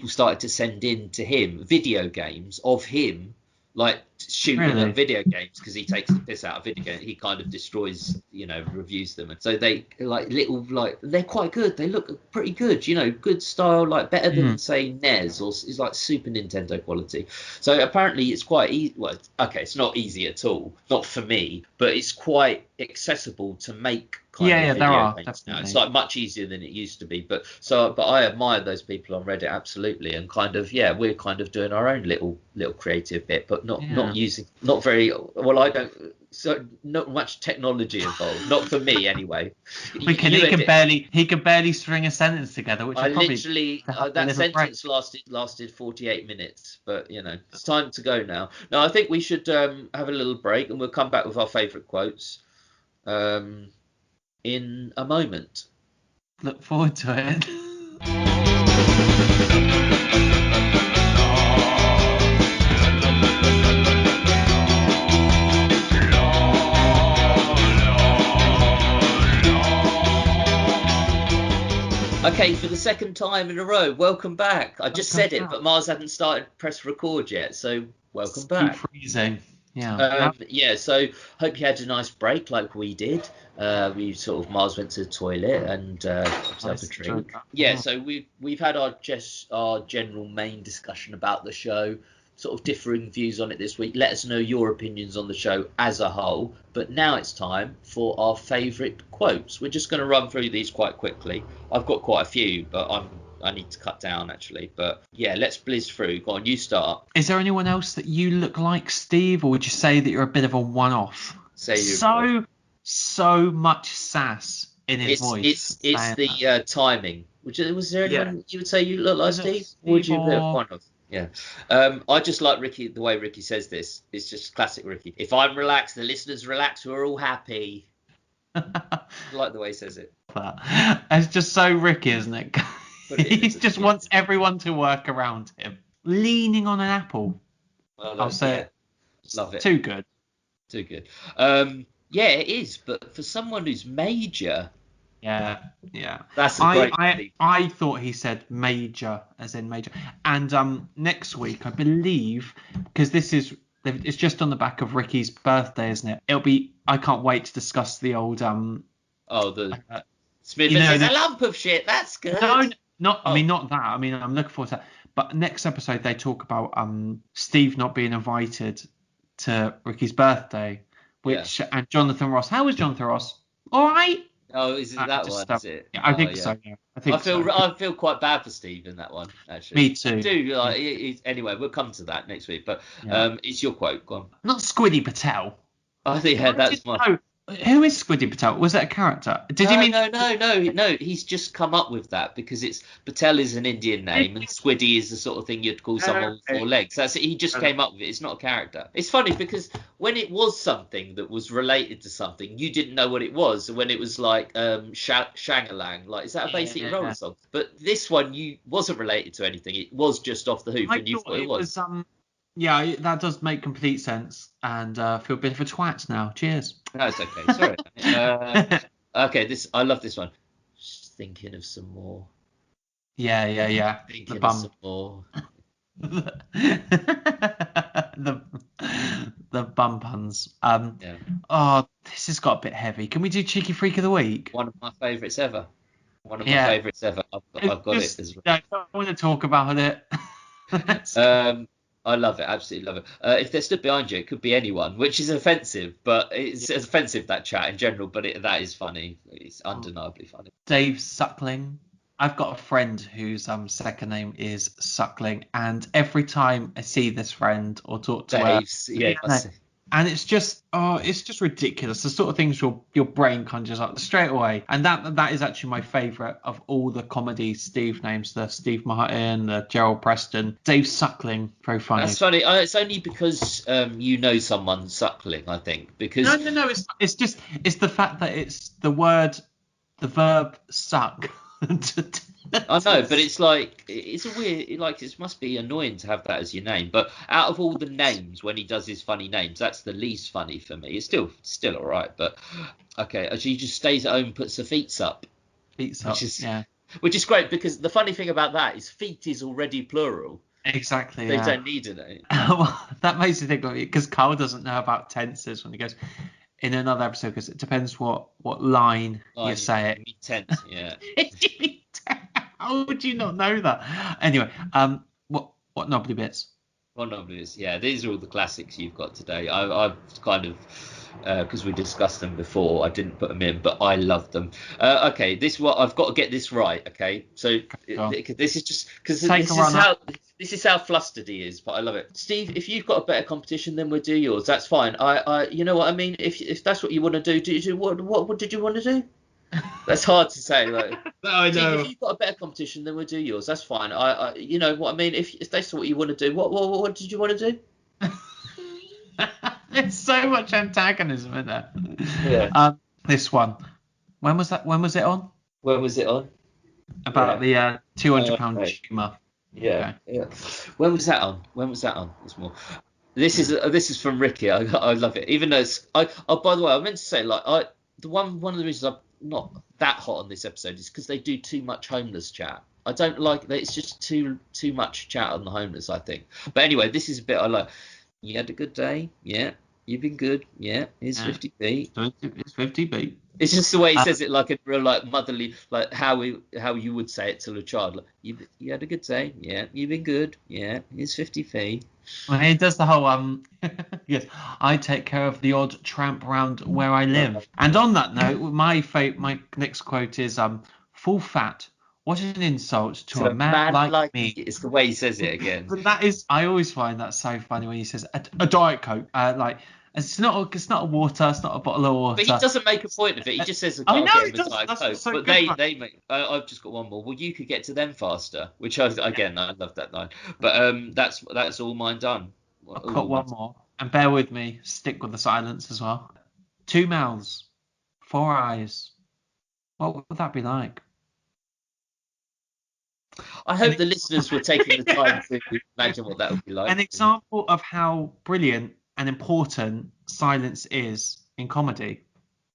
started to send in to him video games of him like shooting at video games, because he takes the piss out of video games. He kind of destroys, reviews them. And so they they're quite good. They look pretty good, good style, like better than say NES, or is like Super Nintendo quality. So apparently it's quite easy. Well, okay, it's not easy at all, not for me, but it's quite accessible to make video games now. It's like much easier than it used to be. But I admire those people on Reddit, absolutely. And kind of, we're kind of doing our own little creative bit, but not much technology involved, not for me anyway. He could barely string a sentence together, which that sentence lasted 48 minutes, but it's time to go now. I think we should have a little break, and we'll come back with our favorite quotes in a moment. Look forward to it. Okay, for the second time in a row, welcome back. I just said it, but Mars hadn't started press record yet, so welcome back. Freezing. Yeah. So hope you had a nice break like we did. Mars went to the toilet and had a drink. Yeah, so we've had our general main discussion about the show, sort of differing views on it this week. Let us know your opinions on the show as a whole. But now it's time for our favourite quotes. We're just going to run through these quite quickly. I've got quite a few, but I need to cut down actually. But yeah, let's blizz through. Go on, you start. Is there anyone else that you look like, Steve, or would you say that you're a bit of a one-off? So much sass in his voice. It's the timing. Was there anyone you would say you look like, Steve? Or would you be a one-off? Yeah. I just like Ricky, the way Ricky says this. It's just classic Ricky. If I'm relaxed, the listeners relax, we're all happy. I like the way he says it. It's just so Ricky, isn't it? He just wants everyone to work around him. Leaning on an apple. Well, I'll say it. Love it. Too good. Yeah, it is. But for someone who's major... Yeah. That's a great I thought he said major, as in major. And next week, I believe, because it's just on the back of Ricky's birthday, isn't it? I can't wait to discuss the old Smith says a lump of shit. That's good. No, I mean not that. I mean I'm looking forward to that. But next episode they talk about Steve not being invited to Ricky's birthday, and Jonathan Ross. How was Jonathan Ross? All right. Oh, is it that one? Is it? Yeah, I think so. Yeah. I feel quite bad for Steve in that one, actually. Me too. I do. Anyway, we'll come to that next week. But it's your quote. Go on. Not Squidy Patel. I think that's my. Who is Squidy Patel? Was that a character? Did you mean? No. He's just come up with that because Patel is an Indian name and Squidy is the sort of thing you'd call someone with 4 legs. That's it. He just came up with it. It's not a character. It's funny because when it was something that was related to something, you didn't know what it was. When it was like Shangalang, like is that a basic roller song? But this one wasn't related to anything. It was just off the hoof, and you thought it was. Yeah, that does make complete sense. And feel a bit of a twat now. Cheers. That's okay. Sorry. Okay, I love this one. Just thinking of some more. Yeah. Thinking The bum. of some more. the bum puns. Yeah. Oh, this has got a bit heavy. Can we do Cheeky Freak of the Week? One of my favourites ever. Yeah. I've got it as well. I don't want to talk about it. I love it, absolutely love it. If they're stood behind you, it could be anyone, which is offensive, but it's offensive, that chat in general, but that is funny. It's undeniably funny. Dave Suckling. I've got a friend whose second name is Suckling, and every time I see this friend or talk to her, and it's just ridiculous. The sort of things your brain conjures up straight away, and that is actually my favourite of all the comedy Steve names. The Steve Martin, the Gerald Preston, Dave Suckling, very funny. That's funny. It's only because you know someone Suckling, I think. Because no. It's the fact that it's the verb suck. I know, but it's like it's a weird. It must be annoying to have that as your name. But out of all the names, when he does his funny names, that's the least funny for me. It's still all right, but okay. As he just stays at home, puts the feet up, which is great because the funny thing about that is feet is already plural. Exactly. They don't need it. Well, that makes me think of it because Carl doesn't know about tenses when he goes in another episode because it depends what line you say it. Tense, yeah. How would you not know that? Anyway, what knobbly bits? What knobbly bits? Yeah, these are all the classics you've got today. I've kind of because we discussed them before, I didn't put them in, but I love them. Okay, I've got to get this right. Okay, so this is just because this is how flustered he is, but I love it. Steve, if you've got a better competition, then we'll do yours. That's fine. You know what I mean. If that's what you want to do, what did you want to do? That's hard to say. Like, I know. Steve, if you've got a better competition, then we'll do yours. That's fine. You know what I mean. If that's what you want to do, what did you want to do? There's so much antagonism in there. Yeah. This one. When was that? When was it on? When was it on? About the £200 tumour. Yeah. Okay. Yeah. When was that on? It's more. This is from Ricky. I love it. Even though it's. By the way, I meant to say one of the reasons I'm not that hot on this episode is because they do too much homeless chat. I don't like that. It's just too much chat on the homeless, I think. But anyway, this is a bit I like. You had a good day? Yeah. You've been good? Yeah. Here's 50p. It's 50p. It's just the way he says it, like a real motherly, like how you would say it to a child. Like, you had a good day? Yeah. You've been good? Yeah. Here's 50p. Well, he does the whole yes. I take care of the odd tramp around where I live. And on that note, my next quote is full fat. What an insult to a man like me. It's the way he says it again. But I always find that so funny when he says a Diet Coke. It's not a water. It's not a bottle of water. But he doesn't make a point of it. He just says, I know he does. Diet Coke. So but they make. I've just got one more. Well, you could get to them faster. Which I love that line. But that's all mine done. I've got one more. And bear with me. Stick with the silence as well. 2 mouths, 4 eyes. What would that be like? I hope the listeners were taking the time to imagine what that would be like. An example of how brilliant and important silence is in comedy.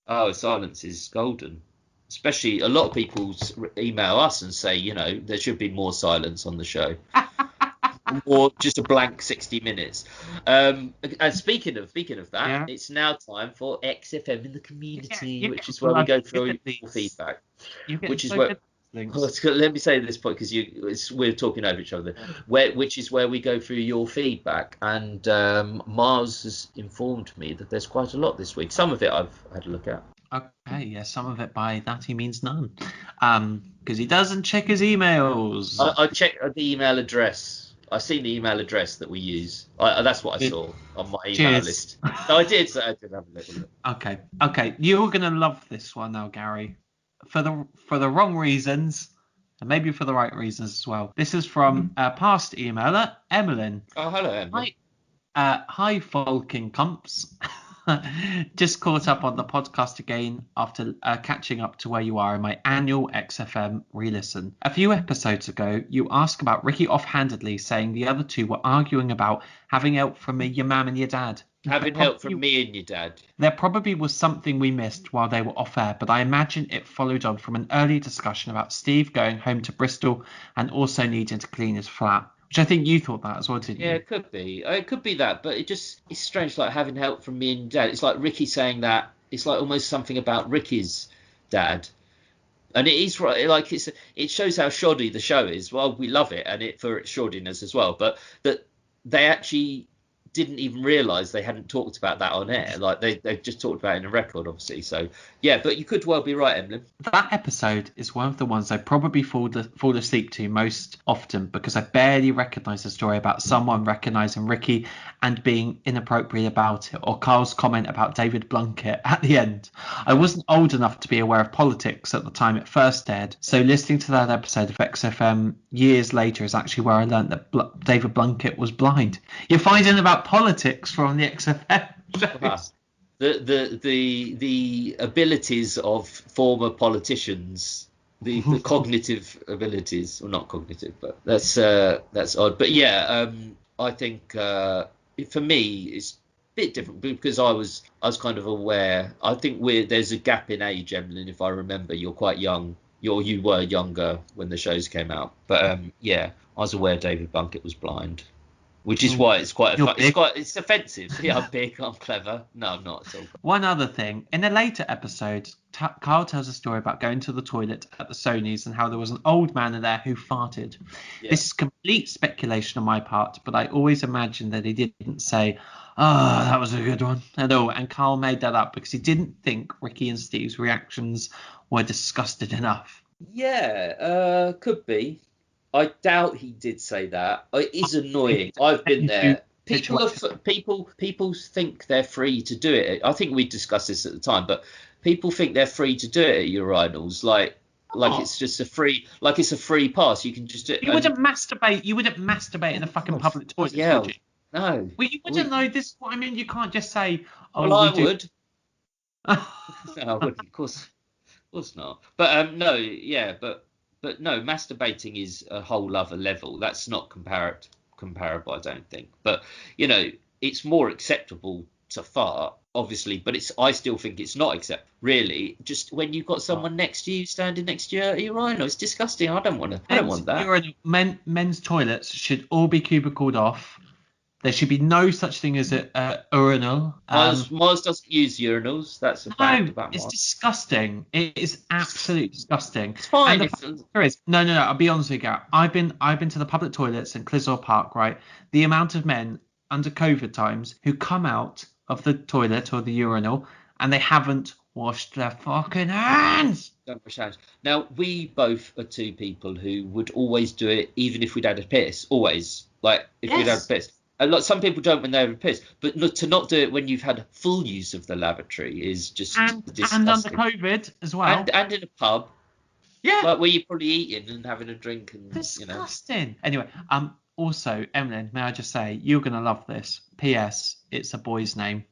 Oh, silence is golden. Especially a lot of people email us and say, there should be more silence on the show. Or just a blank 60 minutes. And speaking of that, It's now time for XFM in the community, which is where we go through your feedback. Which is where. Let me say this point because we're talking over each other. Which is where we go through your feedback, and Mars has informed me that there's quite a lot this week. Some of it I've had a look at. Okay, yeah, some of it by that he means none, because he doesn't check his emails. I checked the email address. I've seen the email address that we use. That's what I saw on my email list. No, I did have a little look. Okay, you're gonna love this one now, Gary. For the wrong reasons, and maybe for the right reasons as well. This is from past emailer Emmeline. Oh, hello, Emmeline. Hi, Falking Cumps. Just caught up on the podcast again after catching up to where you are in my annual XFM re-listen. A few episodes ago, you asked about Ricky offhandedly saying the other two were arguing about having help from me, your mum and your dad. Having help from me and your dad. There probably was something we missed while they were off air, but I imagine it followed on from an earlier discussion about Steve going home to Bristol and also needing to clean his flat. Which I think you thought that as well, didn't you? Yeah, it could be. It could be that, but it's strange, like having help from me and dad. It's like Ricky saying that. It's like almost something about Ricky's dad. And it is right, like it shows how shoddy the show is. Well, we love it, and it for its shoddiness as well. But that they actually didn't even realise they hadn't talked about that on air. Like they've just talked about it in a record, obviously. So yeah, but you could well be right, Emily. That episode is one of the ones I probably fall asleep to most often because I barely recognise the story about someone recognising Ricky and being inappropriate about it, or Carl's comment about David Blunkett at the end. I wasn't old enough to be aware of politics at the time it first aired, so listening to that episode of XFM years later is actually where I learned that David Blunkett was blind. You're finding about politics from the XFM shows. The abilities of former politicians, the cognitive abilities, well, not cognitive, but that's odd. But yeah, I think for me it's a bit different because I was kind of aware. I think there's a gap in age, Emlyn. If I remember, you're quite young. You were younger when the shows came out, but yeah, I was aware David Blunkett was blind. Which is why it's it's offensive. Yeah, I'm big, I'm clever. No, I'm not at all. One other thing, in a later episode, Carl tells a story about going to the toilet at the Sonys and how there was an old man in there who farted. Yeah. This is complete speculation on my part, but I always imagined that he didn't say, "Oh, that was a good one," at all. And Carl made that up because he didn't think Ricky and Steve's reactions were disgusted enough. Yeah, could be. I doubt he did say that. It is annoying. I've been there. People think they're free to do it. I think we discussed this at the time, but people think they're free to do it at urinals, like it's just a free pass. You can just do it. You wouldn't masturbate. You wouldn't masturbate in a fucking public toilet, would you? No. Well, you wouldn't know this. I mean, you can't just say, "Oh, well, I would." No, I wouldn't. Of course not. But no, yeah, but no, masturbating is a whole other level. That's not comparable, I don't think. But, it's more acceptable to fart, obviously, but I still think it's not acceptable, really. Just when you've got someone next to you, standing next to you at your urinal, it's disgusting. I don't want that. Men's toilets should all be cubicled off. There should be no such thing as a urinal. Mars doesn't use urinals. That's a fact about Mars. It's disgusting. It is absolutely disgusting. It's fine. There is. No. I'll be honest with you. I've been to the public toilets in Clissold Park, right? The amount of men under COVID times who come out of the toilet or the urinal and they haven't washed their fucking hands. Don't wash hands. Now, we both are two people who would always do it, even if we'd had a piss. Always. Like, if we'd had a piss. Some people don't when they're pissed, but to not do it when you've had full use of the lavatory is just disgusting. And under COVID as well. And in a pub. Yeah. Like where you're probably eating and having a drink and disgusting. Anyway, also, Emlyn, may I just say, you're gonna love this. P.S. It's a boy's name.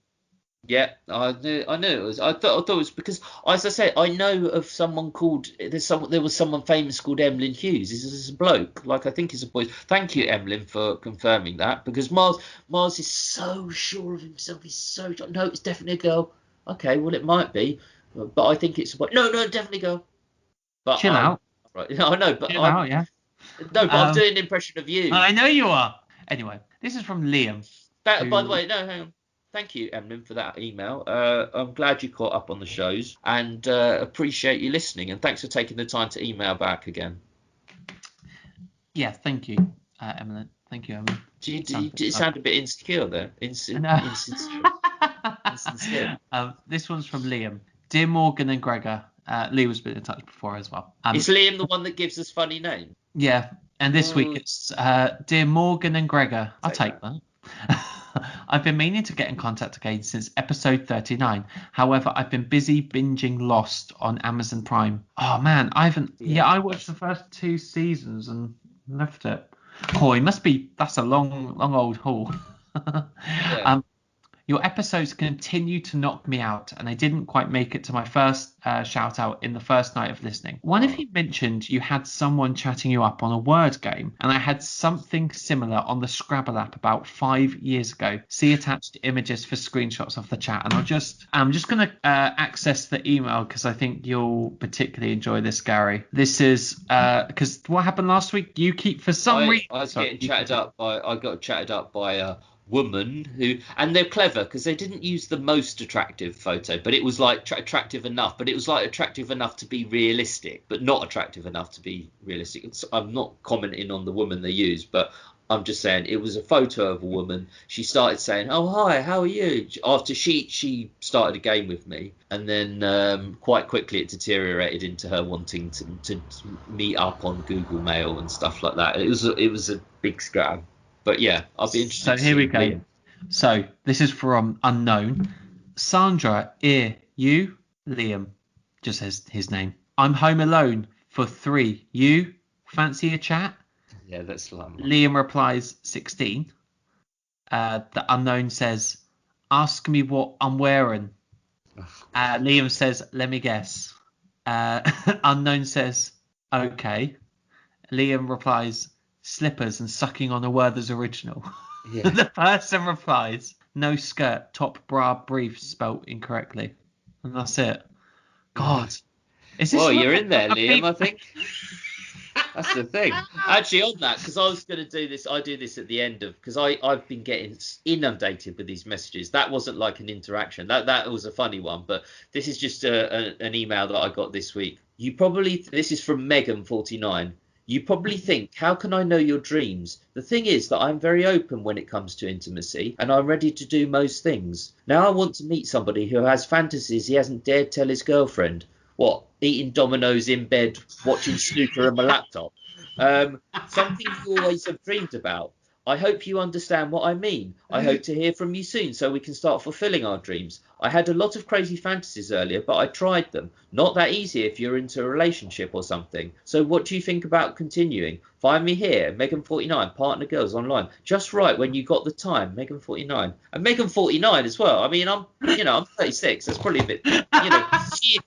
Yeah, I knew it was. I thought it was because, as I said, I know of someone called. There was someone famous called Emlyn Hughes. This is a bloke. Like, I think he's a boy. Thank you, Emlyn, for confirming that, because Mars is so sure of himself. He's so sure. No, it's definitely a girl. Okay, well, it might be, but I think it's a boy. No, definitely a girl. But chill out. Right. I know, but chill out, yeah. No, but I'm doing an impression of you. I know you are. Anyway, this is from Liam. By the way, no, hang on. Thank you, Emlyn, for that email. I'm glad you caught up on the shows and appreciate you listening. And thanks for taking the time to email back again. Yeah, thank you, Emlyn. Thank you, Emlyn. You sound a bit insecure there. Insincere. This one's from Liam. Dear Morgan and Gregor. Lee was been in touch before as well. Is Liam the one that gives us funny names? Yeah, and this week it's Dear Morgan and Gregor. I'll take that. I've been meaning to get in contact again since episode 39. However, I've been busy binging Lost on Amazon Prime. Oh man, I haven't. Yeah, I watched the first 2 seasons and left it. Oh, it must be. That's a long old haul. Yeah. Your episodes continue to knock me out, and I didn't quite make it to my first shout out in the first night of listening. One of you mentioned you had someone chatting you up on a word game, and I had something similar on the Scrabble app about 5 years ago. See attached images for screenshots of the chat, and I'm just going to access the email because I think you'll particularly enjoy this, Gary. This is because what happened last week? You keep for some reason. I got chatted up by a woman who, and they're clever because they didn't use the most attractive photo, but it was like attractive enough, but it was like attractive enough to be realistic, but not attractive enough to be realistic. I'm not commenting on the woman they used, but I'm just saying it was a photo of a woman. She started saying, "Oh, hi, how are you?" After she started a game with me, and then quite quickly it deteriorated into her wanting to meet up on Google Mail and stuff like that. It was a big scam. But yeah, I'll be interested. So here we go. Liam. So this is from unknown. Sandra, you, Liam, just says his name. I'm home alone for 3. You fancy a chat? Yeah, that's like Liam replies 16. The unknown says, ask me what I'm wearing. Liam says, let me guess. Unknown says, okay. Liam replies, slippers and sucking on a Werther's original. Yeah. The person replies, no skirt, top bra brief spelt incorrectly. And that's it. God. Is this well, you're in there, Liam, I think. That's the thing. Actually, on that, because I was going to do this, I do this at the end of, because I've been getting inundated with these messages. That wasn't like an interaction. That was a funny one, but this is just an email that I got this week. This is from Megan49. You probably think, how can I know your dreams? The thing is that I'm very open when it comes to intimacy, and I'm ready to do most things. Now I want to meet somebody who has fantasies he hasn't dared tell his girlfriend. What? Eating Dominoes in bed, watching snooker on my laptop. Something you always have dreamed about. I hope you understand what I mean. I hope to hear from you soon so we can start fulfilling our dreams. I had a lot of crazy fantasies earlier, but I tried them. Not that easy if you're into a relationship or something. So what do you think about continuing? Find me here, Megan49, Partner Girls Online. Just right when you got the time, Megan49. And Megan49 as well. I mean, I'm 36. That's probably a bit,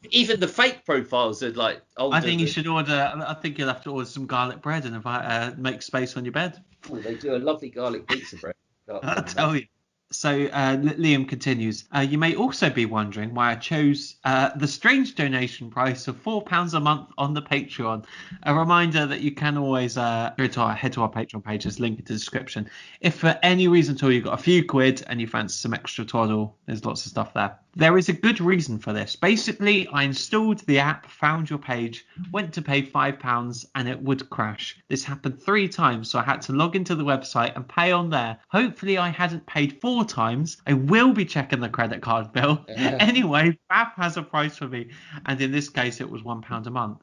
even the fake profiles are like older. I think you should order, I think you'll have to order some garlic bread and make space on your bed. Oh, they do a lovely garlic pizza bread. I'll tell you. So Liam continues, you may also be wondering why I chose the strange donation price of £4 a month on the Patreon. A reminder that you can always head to our Patreon page, there's a link in the description. If for any reason at all you've got a few quid and you fancy some extra twaddle, there's lots of stuff there. There is a good reason for this. Basically, I installed the app, found your page, went to pay £5 and it would crash. This happened 3 times, so I had to log into the website and pay on there. Hopefully I hadn't paid 4 times. I will be checking the credit card bill. Anyway, app has a price for me, and in this case it was £1 a month.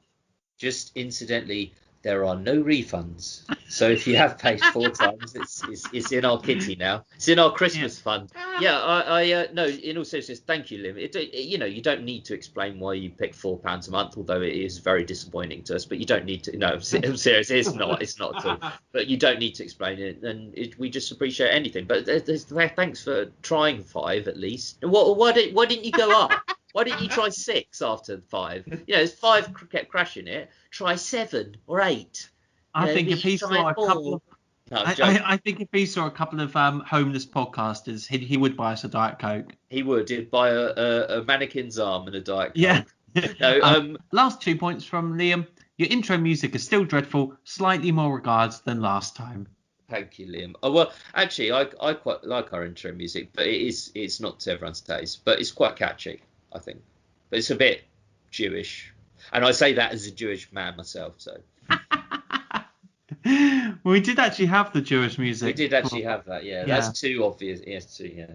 Just incidentally, there are no refunds. So if you have paid 4 times, it's in our kitty now. It's in our Christmas fund. Yeah, I no, in all seriousness, thank you, Liam. You don't need to explain why you picked £4 a month, although it is very disappointing to us. But you don't need to. No, I'm serious. It's not at all. But you don't need to explain it, and we just appreciate anything. But thanks for trying 5 at least. Why didn't you go up? Why didn't you try 6 after 5? If 5 kept crashing it, try 7 or 8. I think if he saw a couple of, I think if he saw a couple of homeless podcasters, he would buy us a Diet Coke. He would. He'd buy a mannequin's arm and a Diet Coke. Yeah. No, last 2 points from Liam. Your intro music is still dreadful. Slightly more regards than last time. Thank you, Liam. Oh, well, actually, I quite like our intro music, but it's not to everyone's taste. But it's quite catchy, I think. But it's a bit Jewish. And I say that as a Jewish man myself, so... We did actually have the Jewish music. We did actually have that, yeah. That's too obvious. Yes, too,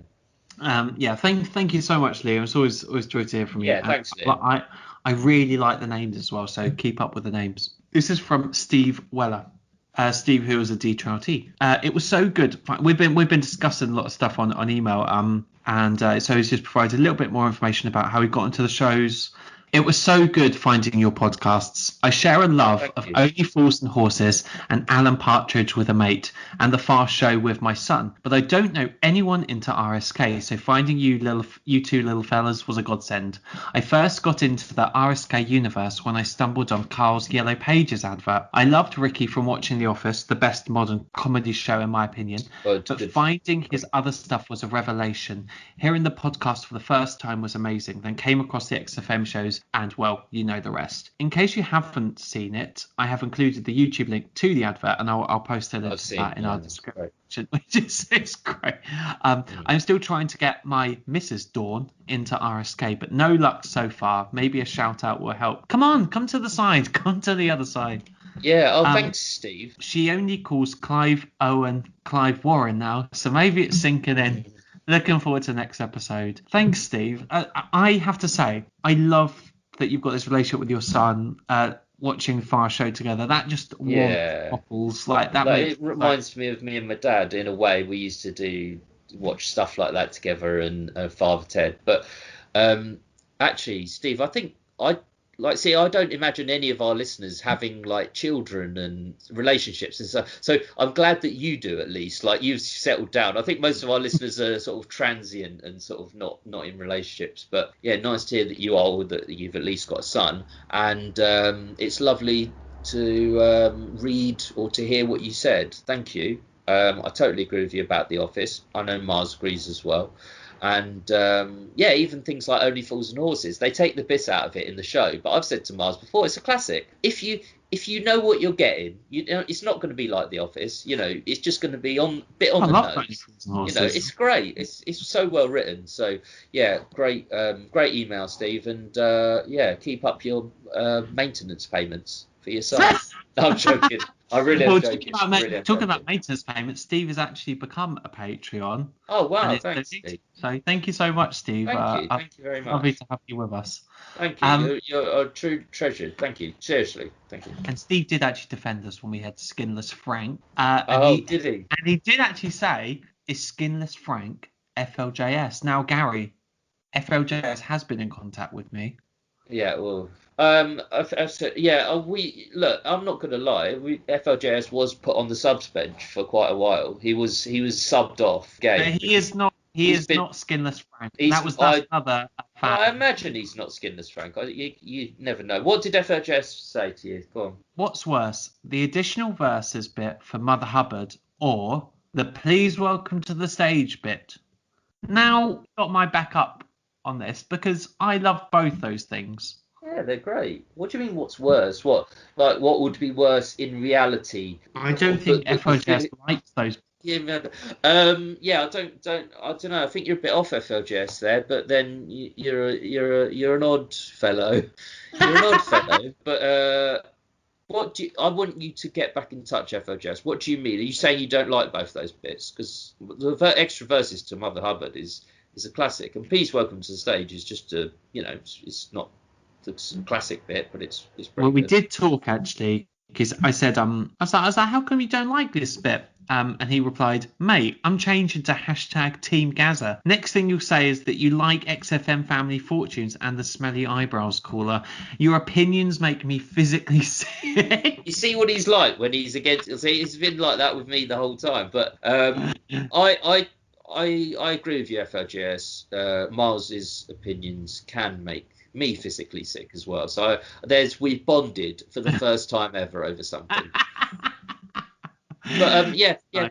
yeah. Thank you so much, Liam. It's always joy to hear from you. Yeah, thanks, Liam. I really like the names as well, so keep up with the names. This is from Steve Weller. Steve, who is a D-Troutee. It was so good. We've been discussing a lot of stuff on email, and so he's just provided a little bit more information about how he got into the shows, It was so good finding your podcasts. I share a love of Only Fools and Horses and Alan Partridge with a Mate and The Far Show with my son, but I don't know anyone into RSK, so finding you two little fellas was a godsend. I first got into the RSK universe when I stumbled on Carl's Yellow Pages advert. I loved Ricky from watching The Office, the best modern comedy show in my opinion, but finding his other stuff was a revelation. Hearing the podcast for the first time was amazing, then came across the XFM shows and, well, you know the rest. In case you haven't seen it, I have included the YouTube link to the advert, and I'll post a link to that in our description, which is it's great. I'm still trying to get my Mrs. Dawn into RSK, but no luck so far. Maybe a shout out will help. Come to the side. Come to the other side. Yeah, thanks, Steve. She only calls Clive Owen Clive Warren now, so maybe it's sinking in. Looking forward to the next episode. Thanks, Steve. I have to say, I love that you've got this relationship with your son, watching Far Show together. That just warms couples like that. It reminds me of me and my dad in a way. We used to watch stuff like that together, and Father Ted. But actually, Steve, I think I don't imagine any of our listeners having like children and relationships and stuff. So I'm glad that you do, at least. Like, you've settled down. I think most of our listeners are sort of transient and sort of not in relationships. But yeah, nice to hear that you are, that you've at least got a son. And it's lovely to read or to hear what you said. Thank you. I totally agree with you about The Office. I know Mars agrees as well. And even things like Only Fools and Horses, they take the piss out of it in the show. But I've said to Mars before, it's a classic. If you know what you're getting, it's not going to be like The Office. It's just going to be on the nose. It's great. It's so well written. So yeah, great email, Steve, and keep up your maintenance payments for your son. No, I'm joking. I really am joking. Talking about maintenance payments, Steve has actually become a Patreon. Oh, wow. Thanks, Steve. So thank you so much, Steve. Thank you very much. Lovely to have you with us. Thank you. You're a true treasure. Thank you. Seriously. Thank you. And Steve did actually defend us when we had Skinless Frank. Did he? And he did actually say, is Skinless Frank FLJS? Now, Gary, FLJS has been in contact with me. Yeah, well, I'm not going to lie. FLJS was put on the subs bench for quite a while. He was subbed off. He is not. He's not Skinless Frank. That's another fan. I imagine he's not Skinless Frank. You never know. What did FLJS say to you? Go on. What's worse, the additional verses bit for Mother Hubbard, or the please welcome to the stage bit? Now, got my back up on this, because I love both those things. Yeah, they're great. What do you mean, what's worse? What would be worse in reality? I don't think FLJS likes those. I don't know. I think you're a bit off FLJS there, but then you're an odd fellow. You're an odd fellow. But I want you to get back in touch, FLJS. What do you mean? Are you saying you don't like both those bits? Because the extra verses to Mother Hubbard is a classic, and Please Welcome to the Stage is just it's not the classic bit, but it's well, we did talk actually, because I said I was like, how come you don't like this bit? And he replied, mate, I'm changing to # Team Gaza. Next thing you'll say is that you like XFM Family Fortunes and the Smelly Eyebrows Caller. Your opinions make me physically sick. You see what he's like when he's against. He's been like that with me the whole time. But I agree with you, FLGS. Miles's opinions can make me physically sick as well. So we've bonded for the first time ever over something. But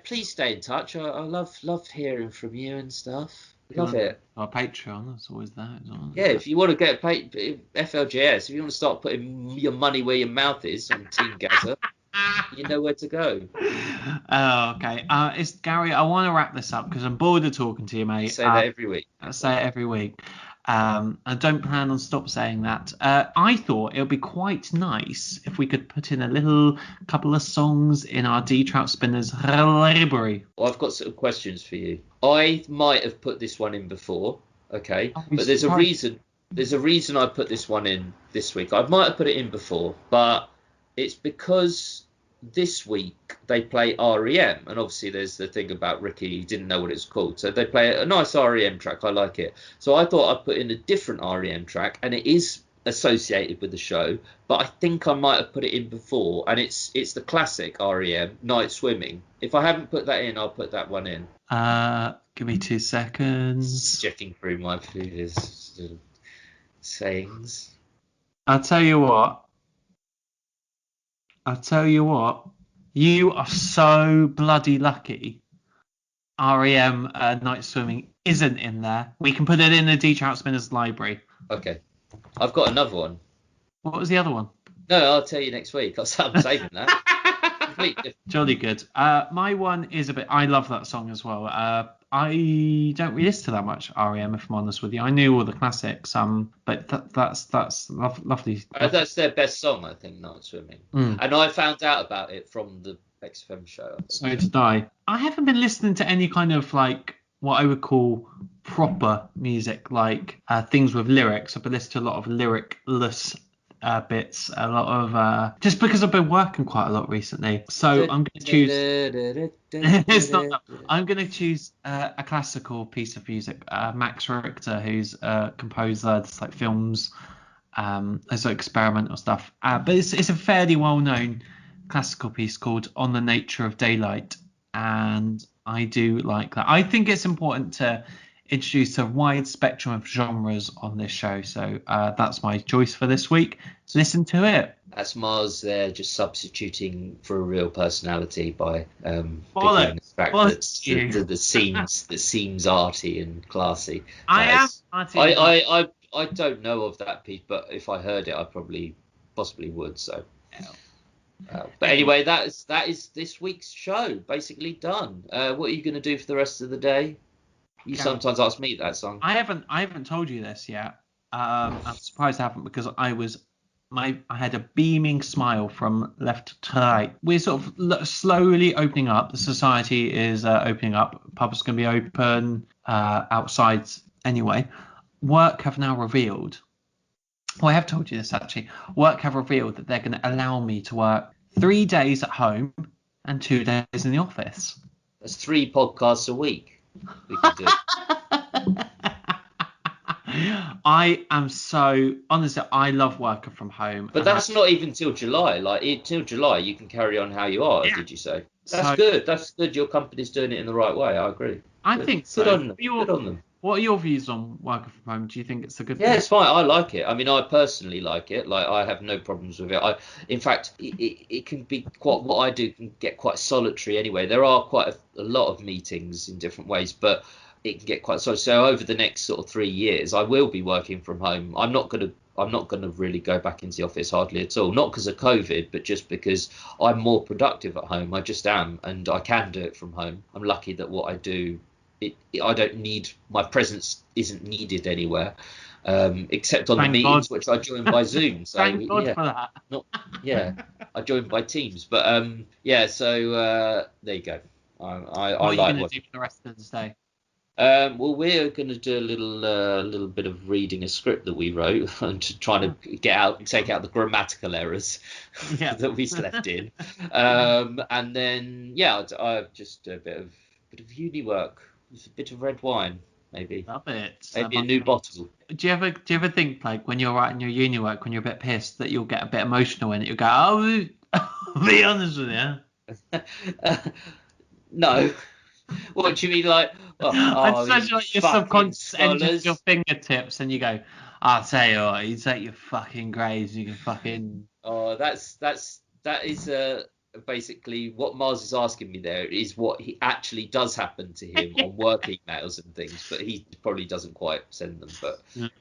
please stay in touch. I love hearing from you and stuff. Love it. Our Patreon, that's always that. Yeah, if you want to get FLGS, if you want to start putting your money where your mouth is on Team Gaza, you know where to go. Oh, okay. It's Gary. I want to wrap this up because I'm bored of talking to you, mate. Say that every week. I say it every week. I don't plan on stop saying that. I thought it would be quite nice if we could put in a couple of songs in our Trout Spinners library. Well, I've got some questions for you. I might have put this one in before, okay? But there's a reason. There's a reason I put this one in this week. I might have put it in before, but it's because this week they play REM, and obviously there's the thing about Ricky, he didn't know what it's called, so they play a nice REM track. I like it, so I thought I'd put in a different REM track, and it is associated with the show, but I think I might have put it in before, and it's the classic REM, Night Swimming. If I haven't put that in, I'll put that one in. Give me 2 seconds. Checking through my previous sayings. I'll tell you what. You are so bloody lucky. REM Night Swimming isn't in there. We can put it in the D Trout Spinners library. Okay. I've got another one. What was the other one? No, I'll tell you next week. I'm saving that. Jolly good. My one is a bit. I love that song as well. I don't really listen to that much REM, if I'm honest with you. I knew all the classics. But that's lovely. That's their best song, I think, Night Swimming. And I found out about it from the XFM show. So did I. I haven't been listening to any kind of like what I would call proper music, like things with lyrics. I've been listening to a lot of lyricless bits, a lot of just because I've been working quite a lot recently. So I'm going to choose. It's not that. I'm going to choose a classical piece of music. Max Richter, who's a composer, it's like films, as experimental stuff. But it's a fairly well-known classical piece called "On the Nature of Daylight," and I do like that. I think it's important to introduce a wide spectrum of genres on this show, so that's my choice for this week. Listen to it. That's Mars there, just substituting for a real personality by picking the fact that the seems arty and classy. I am arty. I don't know of that piece, but if I heard it, I possibly would. So. But anyway, that is this week's show basically done. What are you going to do for the rest of the day? You sometimes ask me that song. I haven't told you this yet. I'm surprised I haven't, because I had a beaming smile from left to right. We're sort of slowly opening up. The society is opening up. Pubs going to be open. Outside anyway. Work have now revealed. Well, I have told you this actually. Work have revealed that they're going to allow me to work 3 days at home and 2 days in the office. That's 3 podcasts a week. We can do. I am so honestly, I love working from home. But that's not even till July. Like till July, you can carry on how you are. Yeah. Did you say? That's good. That's good. Your company's doing it in the right way. I agree. I think so. Good on them. What are your views on working from home? Do you think it's a good thing? Yeah, it's fine. I like it. I mean, I personally like it. Like, I have no problems with it. In fact, it can be quite, what I do can get quite solitary anyway. There are quite a lot of meetings in different ways, but it can get quite solitary. So over the next sort of 3 years, I will be working from home. I'm not going to really go back into the office hardly at all. Not because of COVID, but just because I'm more productive at home. I just am, and I can do it from home. I'm lucky that what I do, I don't need, my presence isn't needed anywhere, except on the meetings, which I join by Zoom. So Thank God for that. I join by Teams. But so there you go. What are you going to do for the rest of the day? Well, we're going to do a little bit of reading a script that we wrote and to try to take out the grammatical errors that we left in, and then I've just a bit of uni work. With a bit of red wine, maybe. Love it. Maybe a new bottle. Do you ever think, like, when you're writing your uni work, when you're a bit pissed, that you'll get a bit emotional in it? You'll go, I'll be honest with you. No. What do you mean, like? I'd imagine like your subconscious enters your fingertips, and you go, I'll tell you what, you take your fucking grades, you can fucking. Oh, that is basically what Mars is asking me there is what he actually does happen to him on work emails and things, but he probably doesn't quite send them. But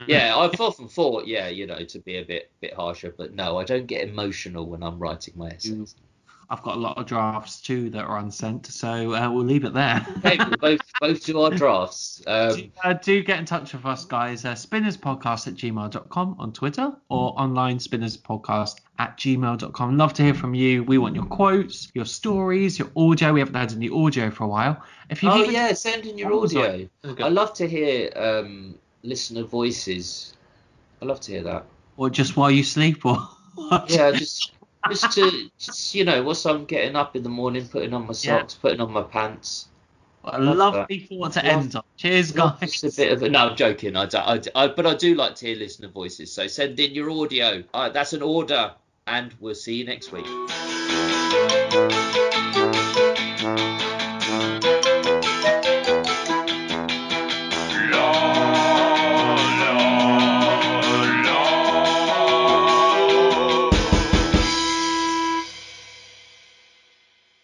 I've often thought, to be a bit harsher, but no, I don't get emotional when I'm writing my essays. I've got a lot of drafts too that are unsent, so we'll leave it there. Okay, both do our drafts. Do get in touch with us, guys. Spinnerspodcast@gmail.com on Twitter, or online spinnerspodcast@gmail.com. Love to hear from you. We want your quotes, your stories, your audio. We haven't had any audio for a while. Send in your audio. I love to hear listener voices. I love to hear that. Or just while you sleep, or yeah, just whilst I'm getting up in the morning, putting on my socks, putting on my pants. What a lovely thought to end on. Cheers, guys. It's a bit of no, I'm joking. But I do like to hear listener voices. So send in your audio. That's an order, and we'll see you next week.